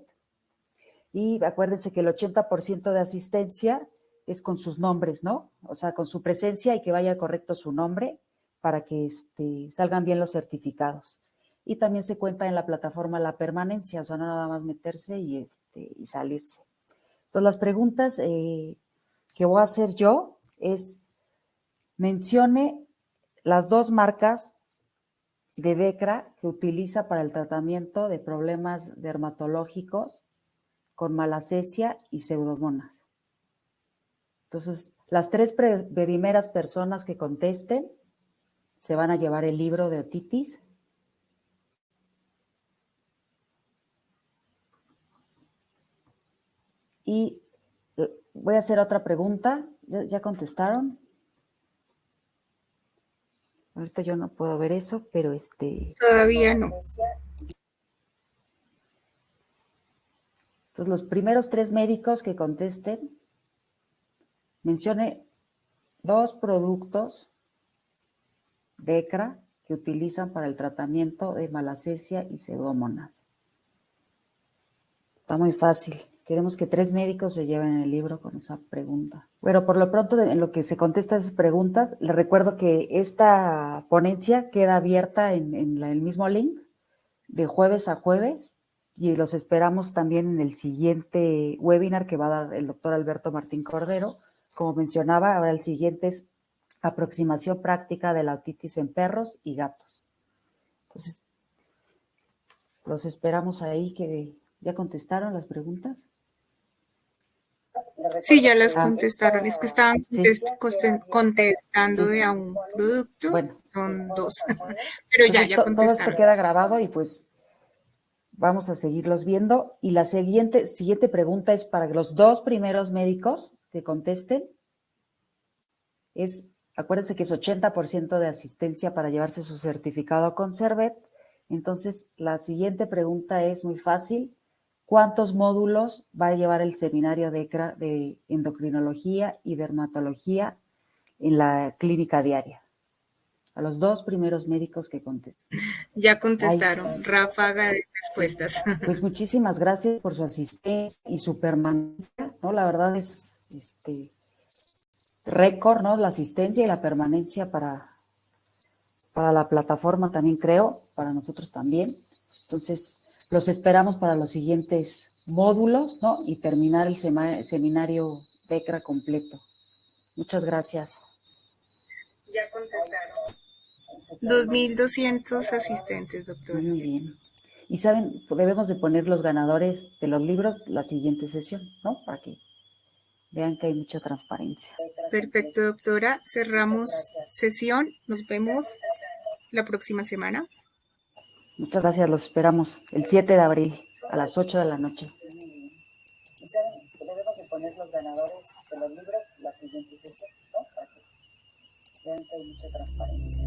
Y acuérdense que el 80% de asistencia es con sus nombres, ¿no? O sea, con su presencia y que vaya correcto su nombre para que salgan bien los certificados. Y también se cuenta en la plataforma la permanencia, o sea, no nada más meterse y salirse. Entonces, las preguntas que voy a hacer yo es, mencione las 2 marcas de DECRA que utiliza para el tratamiento de problemas dermatológicos con malacesia y pseudomonas. Entonces, las 3 primeras personas que contesten se van a llevar el libro de otitis. Y voy a hacer otra pregunta. ¿Ya contestaron? Ahorita yo no puedo ver eso, pero Todavía no. Entonces, los primeros 3 médicos que contesten, mencione 2 productos DECRA que utilizan para el tratamiento de malacesia y pseudomonas. Está muy fácil. Queremos que 3 médicos se lleven el libro con esa pregunta. Bueno, por lo pronto, en lo que se contestan esas preguntas, les recuerdo que esta ponencia queda abierta en el mismo link de jueves a jueves y los esperamos también en el siguiente webinar que va a dar el doctor Alberto Martín Cordero. Como mencionaba, ahora el siguiente es aproximación práctica de la otitis en perros y gatos. Entonces, los esperamos ahí. Que ¿ya contestaron las preguntas? Sí, ya las contestaron. Es que estaban contestando Sí. de a un producto. Bueno. Son 2. Pero entonces, ya contestaron. Todo esto queda grabado y pues vamos a seguirlos viendo. Y la siguiente pregunta es para los 2 primeros médicos que contesten. Acuérdense que es 80% de asistencia para llevarse su certificado con CERVET. Entonces, la siguiente pregunta es muy fácil. ¿Cuántos módulos va a llevar el seminario DECRA de endocrinología y dermatología en la clínica diaria? A los 2 primeros médicos que contesten. Ya contestaron. Ráfaga de respuestas. Pues muchísimas gracias por su asistencia y su permanencia, ¿no? La verdad es récord, ¿no? La asistencia y la permanencia para la plataforma también, creo, para nosotros también. Entonces, los esperamos para los siguientes módulos, ¿no? Y terminar el seminario DECRA completo. Muchas gracias. Ya contestaron. 2,200 asistentes, doctora. Muy bien. Y saben, debemos de poner los ganadores de los libros la siguiente sesión, ¿no? Para que vean que hay mucha transparencia. Perfecto, doctora. Cerramos sesión. Nos vemos la próxima semana. Muchas gracias, los esperamos el 7 de abril a las 8 de la noche. Y saben, debemos de poner los ganadores de los libros la siguiente sesión, ¿no? Para que vean que hay mucha transparencia.